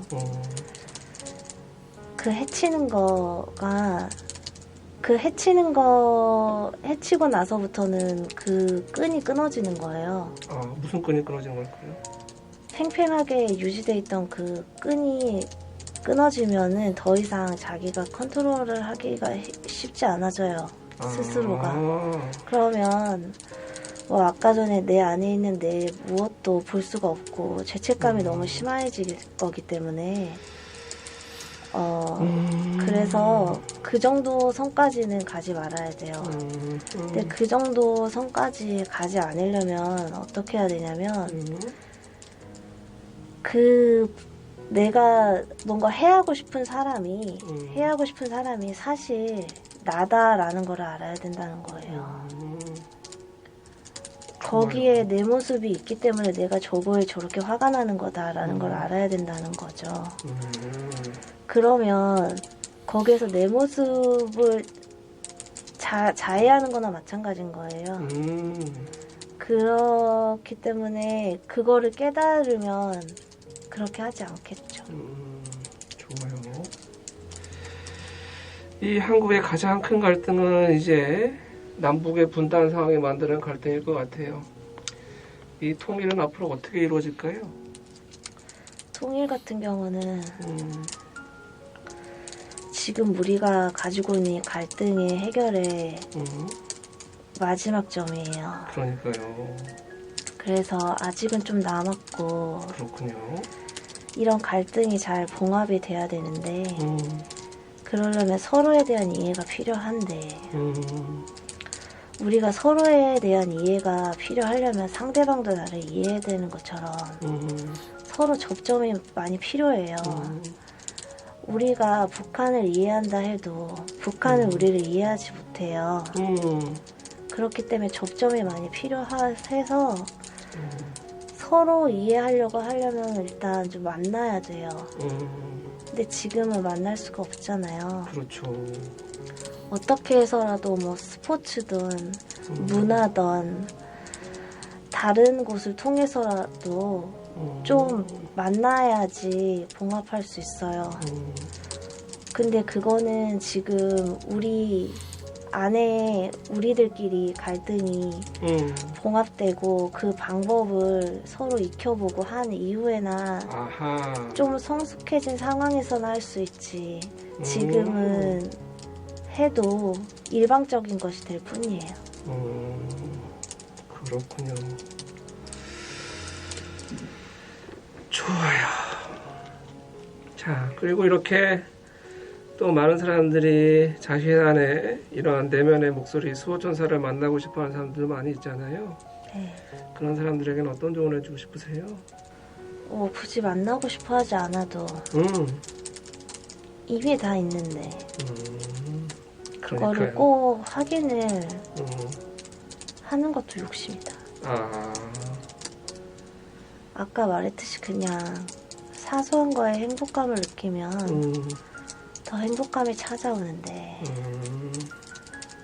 그 해치는 거가 해치고 나서부터는 그 끈이 끊어지는 거예요. 무슨 끈이 끊어지는 걸까요? 팽팽하게 유지돼 있던 그 끈이 끊어지면은 더 이상 자기가 컨트롤을 하기가 쉽지 않아져요. 스스로가. 그러면 뭐 아까 전에 내 안에 있는 내 무엇도 볼 수가 없고 죄책감이 너무 심해질 거기 때문에 그래서 그 정도 선까지는 가지 말아야 돼요. 근데 그 정도 선까지 가지 않으려면 어떻게 해야 되냐면 그 내가 뭔가 해하고 싶은 사람이 사실 나다라는 걸 알아야 된다는 거예요. 거기에 내 모습이 있기 때문에 내가 저거에 저렇게 화가 나는 거다라는 걸 알아야 된다는 거죠. 그러면 거기에서 내 모습을 자해하는 거나 마찬가지인 거예요. 그렇기 때문에 그거를 깨달으면 그렇게 하지 않겠죠. 좋아요. 이 한국의 가장 큰 갈등은 이제 남북의 분단 상황이 만드는 갈등일 것 같아요. 이 통일은 앞으로 어떻게 이루어질까요? 통일 같은 경우는 지금 우리가 가지고 있는 이 갈등의 해결의 마지막 점이에요. 그러니까요. 그래서 아직은 좀 남았고 그렇군요. 이런 갈등이 잘 봉합이 돼야 되는데 그러려면 서로에 대한 이해가 필요한데 우리가 서로에 대한 이해가 필요하려면 상대방도 나를 이해해야 되는 것처럼 서로 접점이 많이 필요해요. 우리가 북한을 이해한다 해도 북한은 우리를 이해하지 못해요. 그렇기 때문에 접점이 많이 필요해서 서로 이해하려고 하려면 일단 좀 만나야 돼요. 근데 지금은 만날 수가 없잖아요. 그렇죠. 어떻게 해서라도 뭐 스포츠든 문화든 다른 곳을 통해서라도 좀 만나야지 봉합할 수 있어요. 근데 그거는 지금 우리 안에 우리들끼리 갈등이 봉합되고 그 방법을 서로 익혀보고 한 이후에나 아하. 좀 성숙해진 상황에서나 할 수 있지. 지금은 해도 일방적인 것이 될 뿐이에요. 그렇군요. 좋아요. 자, 그리고 이렇게 또 많은 사람들이 자신 안에 이러한 내면의 목소리, 수호천사를 만나고 싶어하는 사람들 많이 있잖아요. 네. 그런 사람들에게는 어떤 조언을 해주고 싶으세요? 굳이 만나고 싶어 하지 않아도 이미 다 있는데 그거를 그러니까요. 꼭 확인을 하는 것도 욕심이다. 아까 말했듯이 그냥 사소한 거에 행복감을 느끼면 더 행복감이 찾아오는데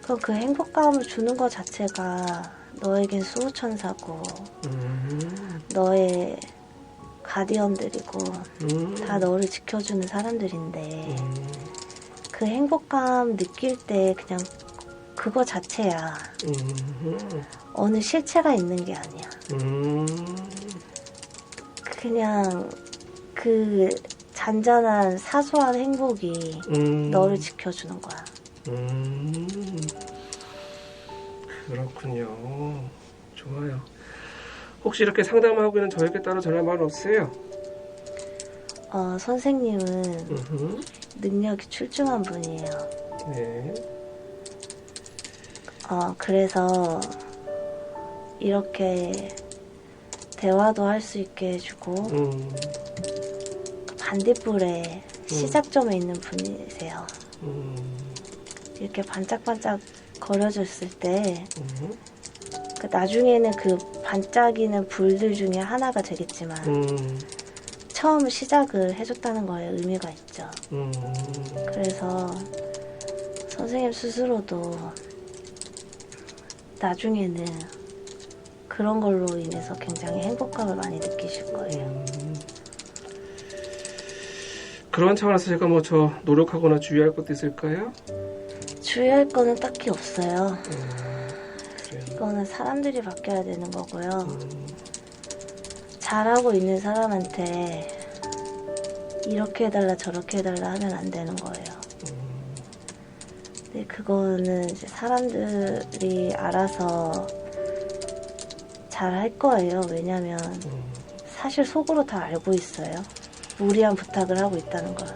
그럼 그 행복감을 주는 것 자체가 너에겐 수호천사고 너의 가디언들이고 다 너를 지켜주는 사람들인데 그 행복감 느낄 때 그냥 그거 자체야. 어느 실체가 있는 게 아니야. 그냥 그 잔잔한 사소한 행복이 너를 지켜주는 거야. 그렇군요. 좋아요. 혹시 이렇게 상담하고 있는 저에게 따로 전화번호 없어요? 선생님은 능력이 출중한 분이에요. 네. 그래서 이렇게 대화도 할 수 있게 해주고 반딧불의 시작점에 있는 분이세요. 이렇게 반짝반짝 거려졌을 때 나중에는 그 반짝이는 불들 중에 하나가 되겠지만 처음 시작을 해줬다는 거에 의미가 있죠. 그래서 선생님 스스로도 나중에는 그런 걸로 인해서 굉장히 행복감을 많이 느끼실 거예요. 그런 차원에서 제가 뭐 저 노력하거나 주의할 것도 있을까요? 주의할 거는 딱히 없어요. 그래요. 이거는 사람들이 바뀌어야 되는 거고요. 잘하고 있는 사람한테 이렇게 해달라 저렇게 해달라 하면 안 되는 거예요. 근데 그거는 이제 사람들이 알아서 잘 할 거예요. 왜냐면 사실 속으로 다 알고 있어요. 무리한 부탁을 하고 있다는 거야.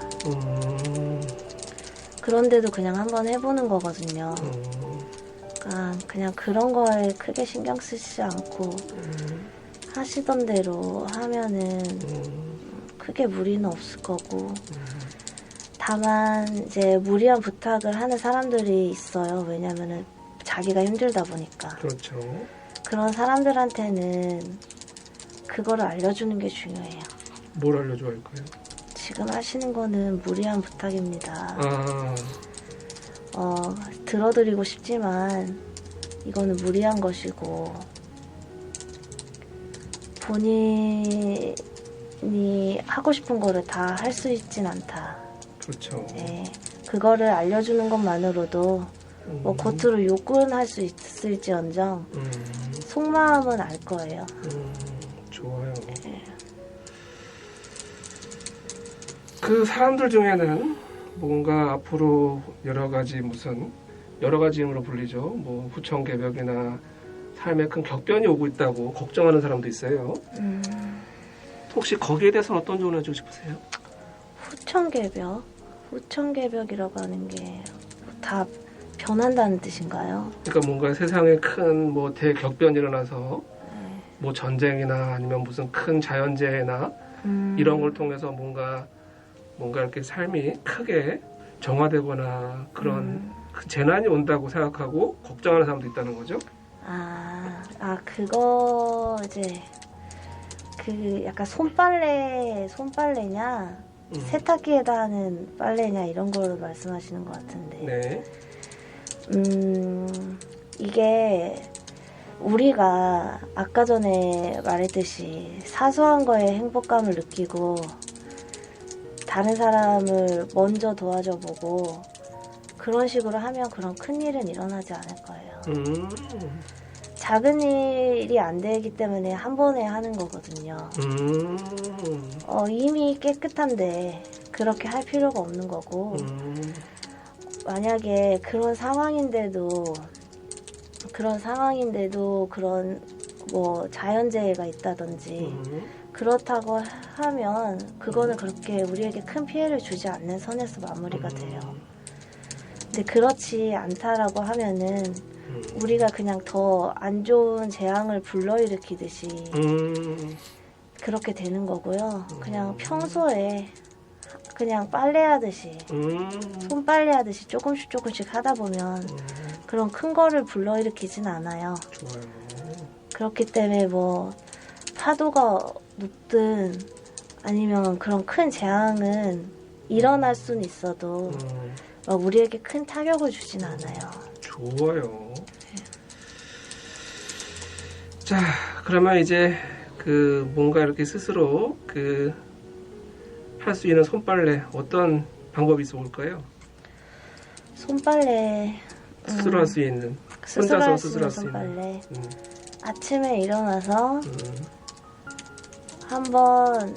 그런데도 그냥 한번 해보는 거거든요. 그러니까 그냥 그런 거에 크게 신경 쓰지 않고 하시던 대로 하면은 크게 무리는 없을 거고, 다만 이제 무리한 부탁을 하는 사람들이 있어요. 왜냐면은 자기가 힘들다 보니까. 그렇죠. 그런 사람들한테는 그거를 알려주는 게 중요해요. 뭘 알려줘야 할까요? 지금 하시는 거는 무리한 부탁입니다. 아, 들어드리고 싶지만 이거는 무리한 것이고, 본인이 하고 싶은 거를 다 할 수 있진 않다. 그렇죠. 네, 그거를 알려주는 것만으로도 뭐 겉으로 욕은 할 수 있을지언정 속마음은 알 거예요. 좋아요. 네. 그 사람들 중에는 뭔가 앞으로 여러 가지 이름으로 불리죠. 뭐 후천개벽이나 삶에 큰 격변이 오고 있다고 걱정하는 사람도 있어요. 혹시 거기에 대해서는 어떤 조언을 해주고 싶으세요? 후천개벽이라고 하는 게 다 변한다는 뜻인가요? 그러니까 뭔가 세상에 큰 뭐 대격변이 일어나서 뭐 전쟁이나 아니면 무슨 큰 자연재해나 이런 걸 통해서 뭔가 이렇게 삶이 크게 정화되거나 그런 그 재난이 온다고 생각하고 걱정하는 사람도 있다는 거죠. 그거 이제 그 약간 손빨래냐 세탁기에다 하는 빨래냐 이런 걸 말씀하시는 것 같은데. 네. 이게 우리가 아까 전에 말했듯이 사소한 거에 행복감을 느끼고 다른 사람을 먼저 도와줘 보고 그런 식으로 하면 그런 큰 일은 일어나지 않을 거예요. 작은 일이 안 되기 때문에 한 번에 하는 거거든요. 이미 깨끗한데 그렇게 할 필요가 없는 거고, 만약에 그런 상황인데도 그런 뭐 자연재해가 있다든지 그렇다고 하면 그거는 그렇게 우리에게 큰 피해를 주지 않는 선에서 마무리가 돼요. 근데 그렇지 않다라고 하면은 우리가 그냥 더 안 좋은 재앙을 불러일으키듯이 그렇게 되는 거고요. 그냥 평소에 그냥 빨래하듯이 손빨래하듯이 조금씩 하다 보면 그런 큰 거를 불러일으키진 않아요. 좋아요. 그렇기 때문에 뭐 파도가 높든 아니면 그런 큰 재앙은 일어날 수는 있어도 우리에게 큰 타격을 주진 않아요. 좋아요. 자, 그러면 이제 그 뭔가 이렇게 스스로 그 할 수 있는 손빨래 어떤 방법이 있을까요? 손빨래 스스로 할 수 있는 혼자서 스스로 할 수 있는 손빨래. 아침에 일어나서 한번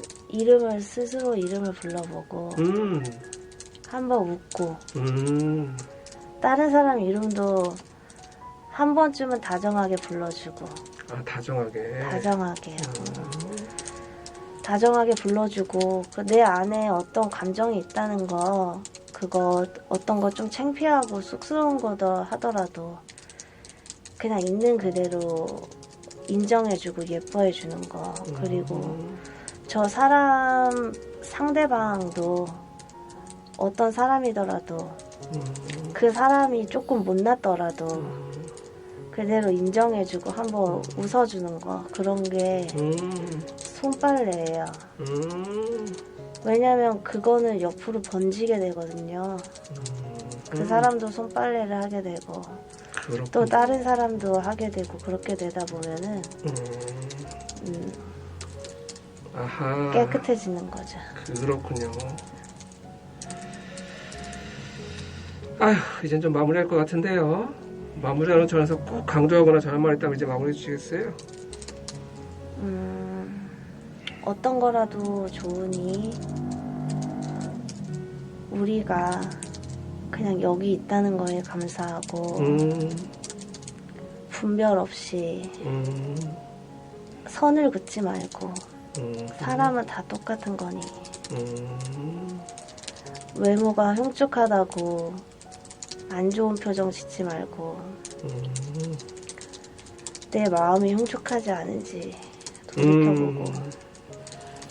스스로 이름을 불러보고 한번 웃고 다른 사람 이름도 한 번쯤은 다정하게 불러주고. 다정하게 불러주고 내 안에 어떤 감정이 있다는 거, 그거 어떤 거 좀 창피하고 쑥스러운 거다 하더라도 그냥 있는 그대로 인정해주고 예뻐해주는 거. 그리고 저 상대방도 어떤 사람이더라도 그 사람이 조금 못났더라도 그대로 인정해주고 한번 웃어주는 거, 그런 게 손빨래예요. 왜냐면 그거는 옆으로 번지게 되거든요. 그 사람도 손빨래를 하게 되고 그렇군요. 또 다른 사람도 하게 되고 그렇게 되다 보면은 아하. 깨끗해지는 거죠. 그렇군요. 아휴, 이젠 좀 마무리할 것 같은데요. 마무리하는 전에서 꼭 강조하거나 전할 말 있다면 이제 마무리해 주시겠어요? 어떤 거라도 좋으니 우리가 그냥 여기 있다는 거에 감사하고 분별 없이 선을 긋지 말고 사람은 다 똑같은 거니. 음, 외모가 흉측하다고 안 좋은 표정 짓지 말고 음, 내 마음이 흉측하지 않은지 돌이켜보고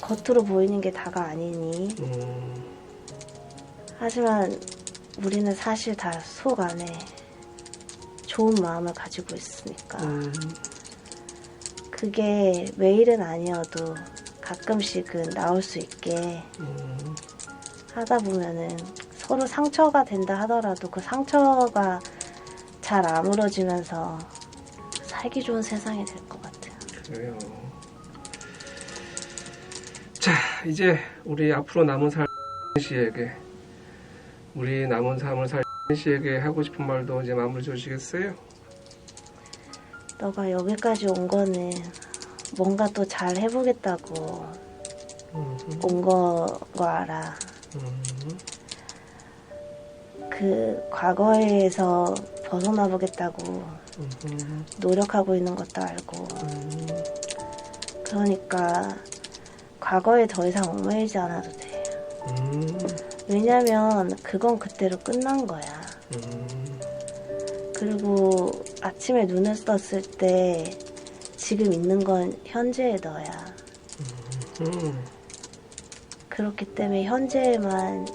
겉으로 보이는 게 다가 아니니. 하지만 우리는 사실 다 속 안에 좋은 마음을 가지고 있으니까 그게 매일은 아니어도 가끔씩은 나올 수 있게 하다 보면은 서로 상처가 된다 하더라도 그 상처가 잘 아물어지면서 살기 좋은 세상이 될 것 같아요. 그래요. 자, 이제 우리 앞으로 남은 살 씨에게, 우리 남은 삶을 살 씨에게 하고 싶은 말도 이제 마무리 주시겠어요? 너가 여기까지 온 거는 뭔가 또 잘 해보겠다고 온 거 알아. 그 과거에서 벗어나 보겠다고 노력하고 있는 것도 알고. 그러니까 과거에 더 이상 얽매이지 않아도 돼. 왜냐면 그건 그때로 끝난 거야. 그리고 아침에 눈을 떴을 때 지금 있는 건 현재의 너야. 그렇기 때문에 현재에만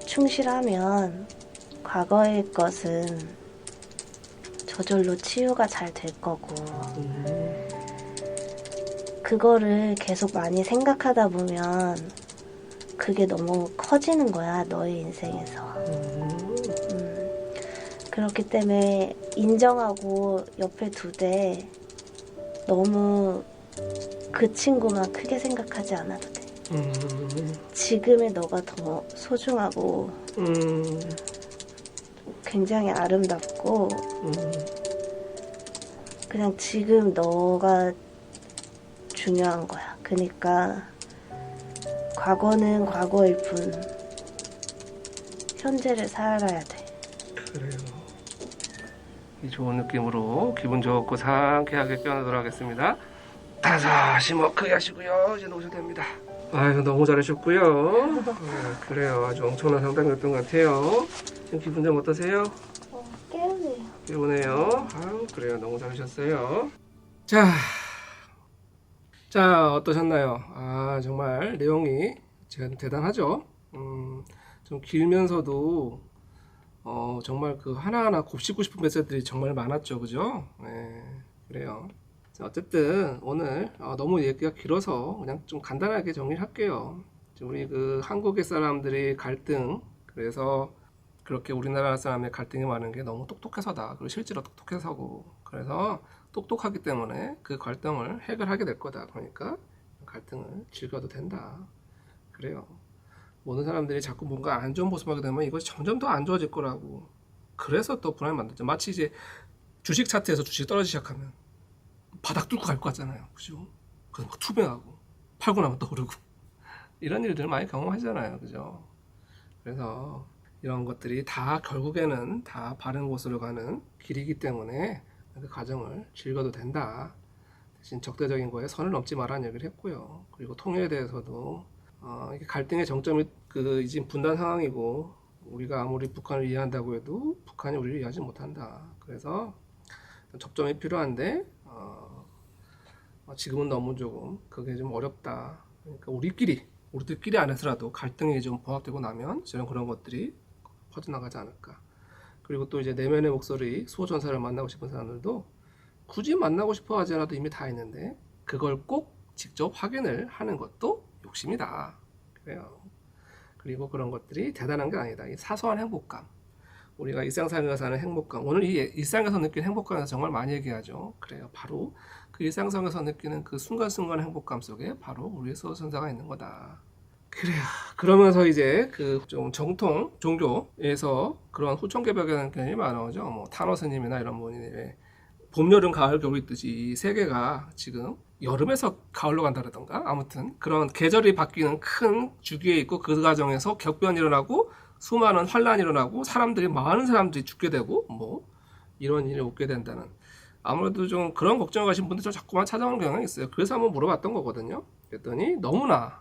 충실하면 과거의 것은 저절로 치유가 잘 될 거고, 그거를 계속 많이 생각하다 보면 그게 너무 커지는 거야, 너의 인생에서. 그렇기 때문에 인정하고 옆에 두되 너무 그 친구만 크게 생각하지 않아도 돼. 지금의 너가 더 소중하고 굉장히 아름답고 그냥 지금 너가 중요한 거야. 그러니까 과거는 과거일 뿐 현재를 살아야 돼. 그래요. 이 좋은 느낌으로 기분 좋고 상쾌하게 깨어나도록 하겠습니다. 다시 크게 하시고요. 이제 놓으셔도 됩니다. 아유, 너무 잘하셨고요. 그래요. 아주 엄청난 상담이었던 것 같아요. 지금 기분 좀 어떠세요? 깨우네요. 깨우네요. 아유, 그래요. 너무 잘하셨어요. 자, 어떠셨나요? 아, 정말 내용이 제가 대단하죠? 좀 길면서도 정말 그 하나하나 곱씹고 싶은 메시지들이 정말 많았죠. 그죠? 네, 그래요. 자, 어쨌든 오늘 너무 얘기가 길어서 그냥 좀 간단하게 정리를 할게요. 우리 그 한국의 사람들이 갈등, 그래서 그렇게 우리나라 사람의 갈등이 많은 게 너무 똑똑해서다. 그리고 실제로 똑똑해서고, 그래서 똑똑하기 때문에 그 갈등을 해결하게 될 거다. 그러니까 갈등을 즐겨도 된다. 그래요. 모든 사람들이 자꾸 뭔가 안 좋은 모습 하게 되면 이것이 점점 더 안 좋아질 거라고. 그래서 또 불안을 만들죠. 마치 이제 주식 차트에서 주식이 떨어지기 시작하면 바닥 뚫고 갈 것 같잖아요. 그죠? 그래서 막 투명하고 팔고 나면 또 오르고 이런 일들 많이 경험하잖아요. 그죠? 그래서 이런 것들이 다 결국에는 다 바른 곳으로 가는 길이기 때문에 그 과정을 즐겨도 된다. 대신 적대적인 거에 선을 넘지 말라는 얘기를 했고요. 그리고 통일에 대해서도 이게 갈등의 정점이 이제 분단 상황이고, 우리가 아무리 북한을 이해한다고 해도 북한이 우리를 이해하지 못한다. 그래서 접점이 필요한데 지금은 너무 조금 그게 좀 어렵다. 그러니까 우리들끼리 안에서라도 갈등이 좀 봉합되고 나면 저는 그런 것들이 퍼져나가지 않을까. 그리고 또 이제 내면의 목소리, 수호전사를 만나고 싶은 사람들도 굳이 만나고 싶어 하지 않아도 이미 다 있는데 그걸 꼭 직접 확인을 하는 것도 욕심이다. 그래요. 그리고 그런 것들이 대단한 게 아니다. 이 사소한 행복감, 우리가 일상생활에서 사는 행복감, 오늘 이 일상에서 느끼는 행복감에서 정말 많이 얘기하죠. 그래요. 바로 그 일상생활에서 느끼는 그 순간순간 행복감 속에 바로 우리의 수호전사가 있는 거다. 그래요. 그러면서 이제 그 좀 정통 종교에서 그런 후천개벽이라는 개념이 많아오죠. 뭐 타노 스님이나 이런 분이 봄, 여름, 가을, 겨울 있듯이 이 세계가 지금 여름에서 가을로 간다라던가 아무튼 그런 계절이 바뀌는 큰 주기에 있고 그 과정에서 격변이 일어나고 수많은 환란이 일어나고 많은 사람들이 죽게 되고 뭐 이런 일이 오게 된다는, 아무래도 좀 그런 걱정을 가신 분들 저 자꾸만 찾아오는 경향이 있어요. 그래서 한번 물어봤던 거거든요. 그랬더니 너무나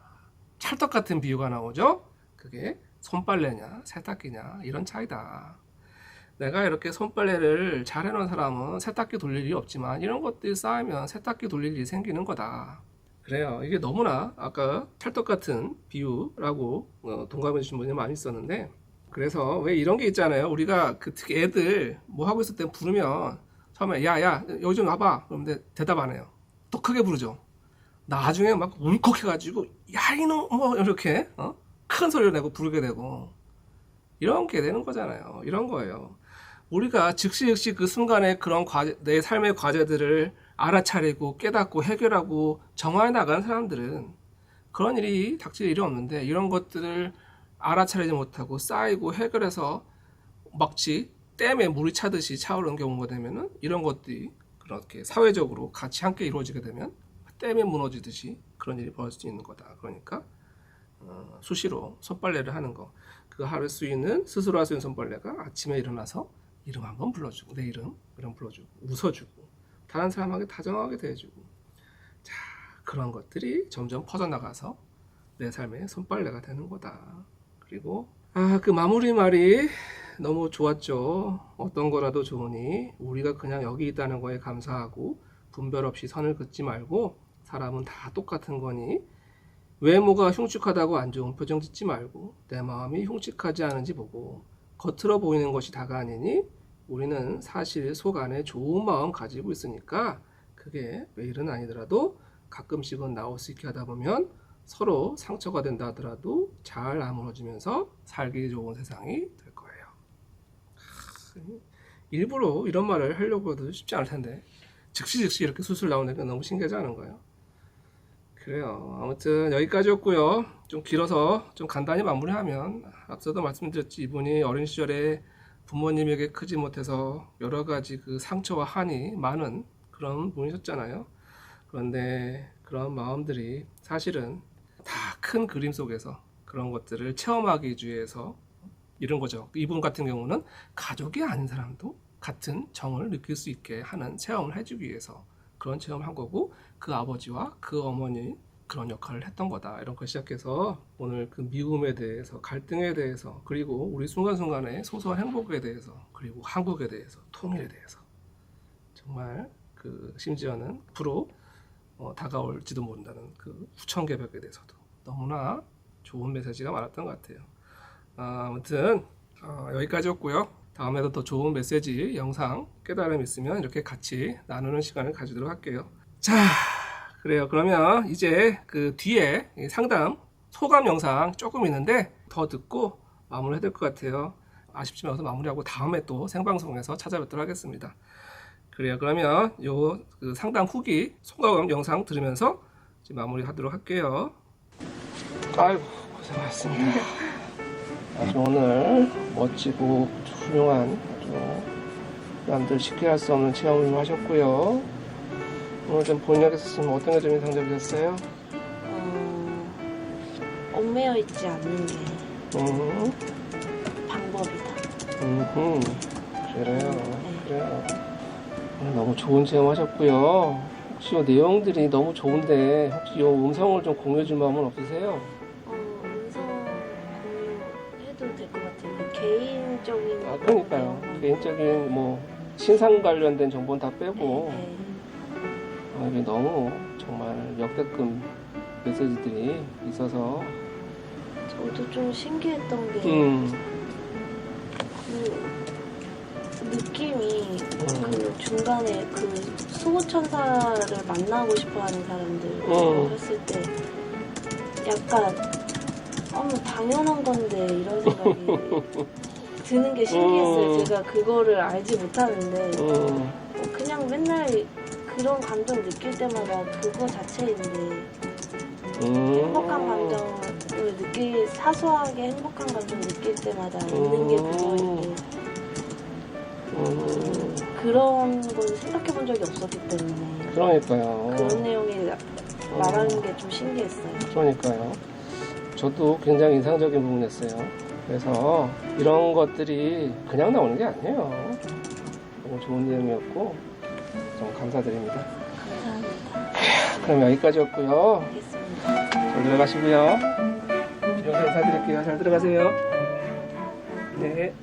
찰떡 같은 비유가 나오죠. 그게 손빨래냐 세탁기냐 이런 차이다. 내가 이렇게 손빨래를 잘 해놓은 사람은 세탁기 돌릴 일이 없지만 이런 것들이 쌓이면 세탁기 돌릴 일이 생기는 거다. 그래요. 이게 너무나 아까 찰떡 같은 비유라고 동감해 주신 분이 많이 있었는데, 그래서 왜 이런 게 있잖아요. 우리가 그 특히 애들 뭐 하고 있을 때 부르면 처음에 야야 여기 좀 와봐 그런데 대답 안 해요. 더 크게 부르죠. 나중에 막 울컥해가지고 야 이놈 뭐 이렇게 큰 소리를 내고 부르게 되고 이런 게 되는 거잖아요. 이런 거예요. 우리가 즉시 그 순간에 그런 내 삶의 과제들을 알아차리고 깨닫고 해결하고 정화해 나간 사람들은 그런 일이 닥칠 일이 없는데, 이런 것들을 알아차리지 못하고 쌓이고 해결해서 마치 댐에 물이 차듯이 차오르는 경우가 되면은 이런 것들이 그렇게 사회적으로 같이 함께 이루어지게 되면 댐이 무너지듯이 그런 일이 벌어질 수 있는 거다. 그러니까 수시로 손빨래를 하는 거, 그 할 수 있는 스스로 할 수 있는 손빨래가 아침에 일어나서 이름 한번 불러주고 내 이름 불러주고 웃어주고 다른 사람에게 다정하게 대해주고, 자 그런 것들이 점점 퍼져나가서 내 삶의 손빨래가 되는 거다. 그리고 그 마무리 말이 너무 좋았죠. 어떤 거라도 좋으니 우리가 그냥 여기 있다는 거에 감사하고 분별 없이 선을 긋지 말고, 사람은 다 똑같은 거니 외모가 흉측하다고 안 좋은 표정 짓지 말고 내 마음이 흉측하지 않은지 보고, 겉으로 보이는 것이 다가 아니니 우리는 사실 속 안에 좋은 마음 가지고 있으니까 그게 매일은 아니더라도 가끔씩은 나올 수 있게 하다 보면 서로 상처가 된다 하더라도 잘 아물어지면서 살기 좋은 세상이 될 거예요. 일부러 이런 말을 하려고 해도 쉽지 않을 텐데 즉시 이렇게 수술 나오는 게 너무 신기하지 않은 거예요. 그래요. 아무튼 여기까지였고요. 좀 길어서 좀 간단히 마무리하면, 앞서도 말씀드렸지, 이분이 어린 시절에 부모님에게 크지 못해서 여러 가지 그 상처와 한이 많은 그런 분이셨잖아요. 그런데 그런 마음들이 사실은 다 큰 그림 속에서 그런 것들을 체험하기 위해서 이런 거죠. 이분 같은 경우는 가족이 아닌 사람도 같은 정을 느낄 수 있게 하는 체험을 해주기 위해서 그런 체험을 한 거고, 그 아버지와 그 어머니 그런 역할을 했던 거다. 이런 걸 시작해서 오늘 그 미움에 대해서, 갈등에 대해서, 그리고 우리 순간순간의 소소한 행복에 대해서, 그리고 한국에 대해서, 통일에 대해서, 정말 그 심지어는 앞으로 다가올지도 모른다는 그 후천 개벽에 대해서도 너무나 좋은 메시지가 많았던 것 같아요. 아무튼 여기까지였고요. 다음에도 더 좋은 메시지, 영상, 깨달음 있으면 이렇게 같이 나누는 시간을 가지도록 할게요. 자, 그래요. 그러면 이제 그 뒤에 상담 소감 영상 조금 있는데 더 듣고 마무리 해야 될 것 같아요. 아쉽지만 여기서 마무리하고 다음에 또 생방송에서 찾아뵙도록 하겠습니다. 그래요. 그러면 요 그 상담 후기 소감 영상 들으면서 이제 마무리 하도록 할게요. 아이고, 고생하셨습니다. 아주 오늘 멋지고 훌륭한, 아주 남들 쉽게 할 수 없는 체험을 하셨고요. 오늘 좀 본인에게 있었으면 어떤 게 좀 인상적이셨어요? 얽매여 있지 않는 게 방법이다. 그래요. 네. 그래요. 오늘 너무 좋은 체험 하셨고요. 혹시 이 내용들이 너무 좋은데 혹시 이 음성을 좀 공유해 줄 마음은 없으세요? 음성 공유해도 될 것 같아요. 그 개인적인. 그러니까요. 개인적인 뭐 신상 관련된 정보는 다 빼고. 네. 이게 너무 정말 역대급 메시지들이 있어서 저도 좀 신기했던 게 그 느낌이 그 중간에 그 수호천사를 만나고 싶어하는 사람들 했을 때 약간 뭐 당연한 건데 이런 생각이 드는 게 신기했어요. 제가 그거를 알지 못하는데 그냥 맨날 그런 감정 느낄 때마다 그거 자체인데 행복한 감정을 사소하게 행복한 감정 느낄 때마다 있는 게 그거인데 그런 건 생각해 본 적이 없었기 때문에 그러니까요. 그런 내용이 말하는 게 좀 신기했어요. 그러니까요. 저도 굉장히 인상적인 부분이었어요. 그래서 이런 것들이 그냥 나오는 게 아니에요. 너무 좋은 내용이었고 좀 감사드립니다. 감사합니다. 그럼 여기까지였고요. 알겠습니다. 잘 들어가시고요. 여기서 인사드릴게요. 잘 들어가세요. 네.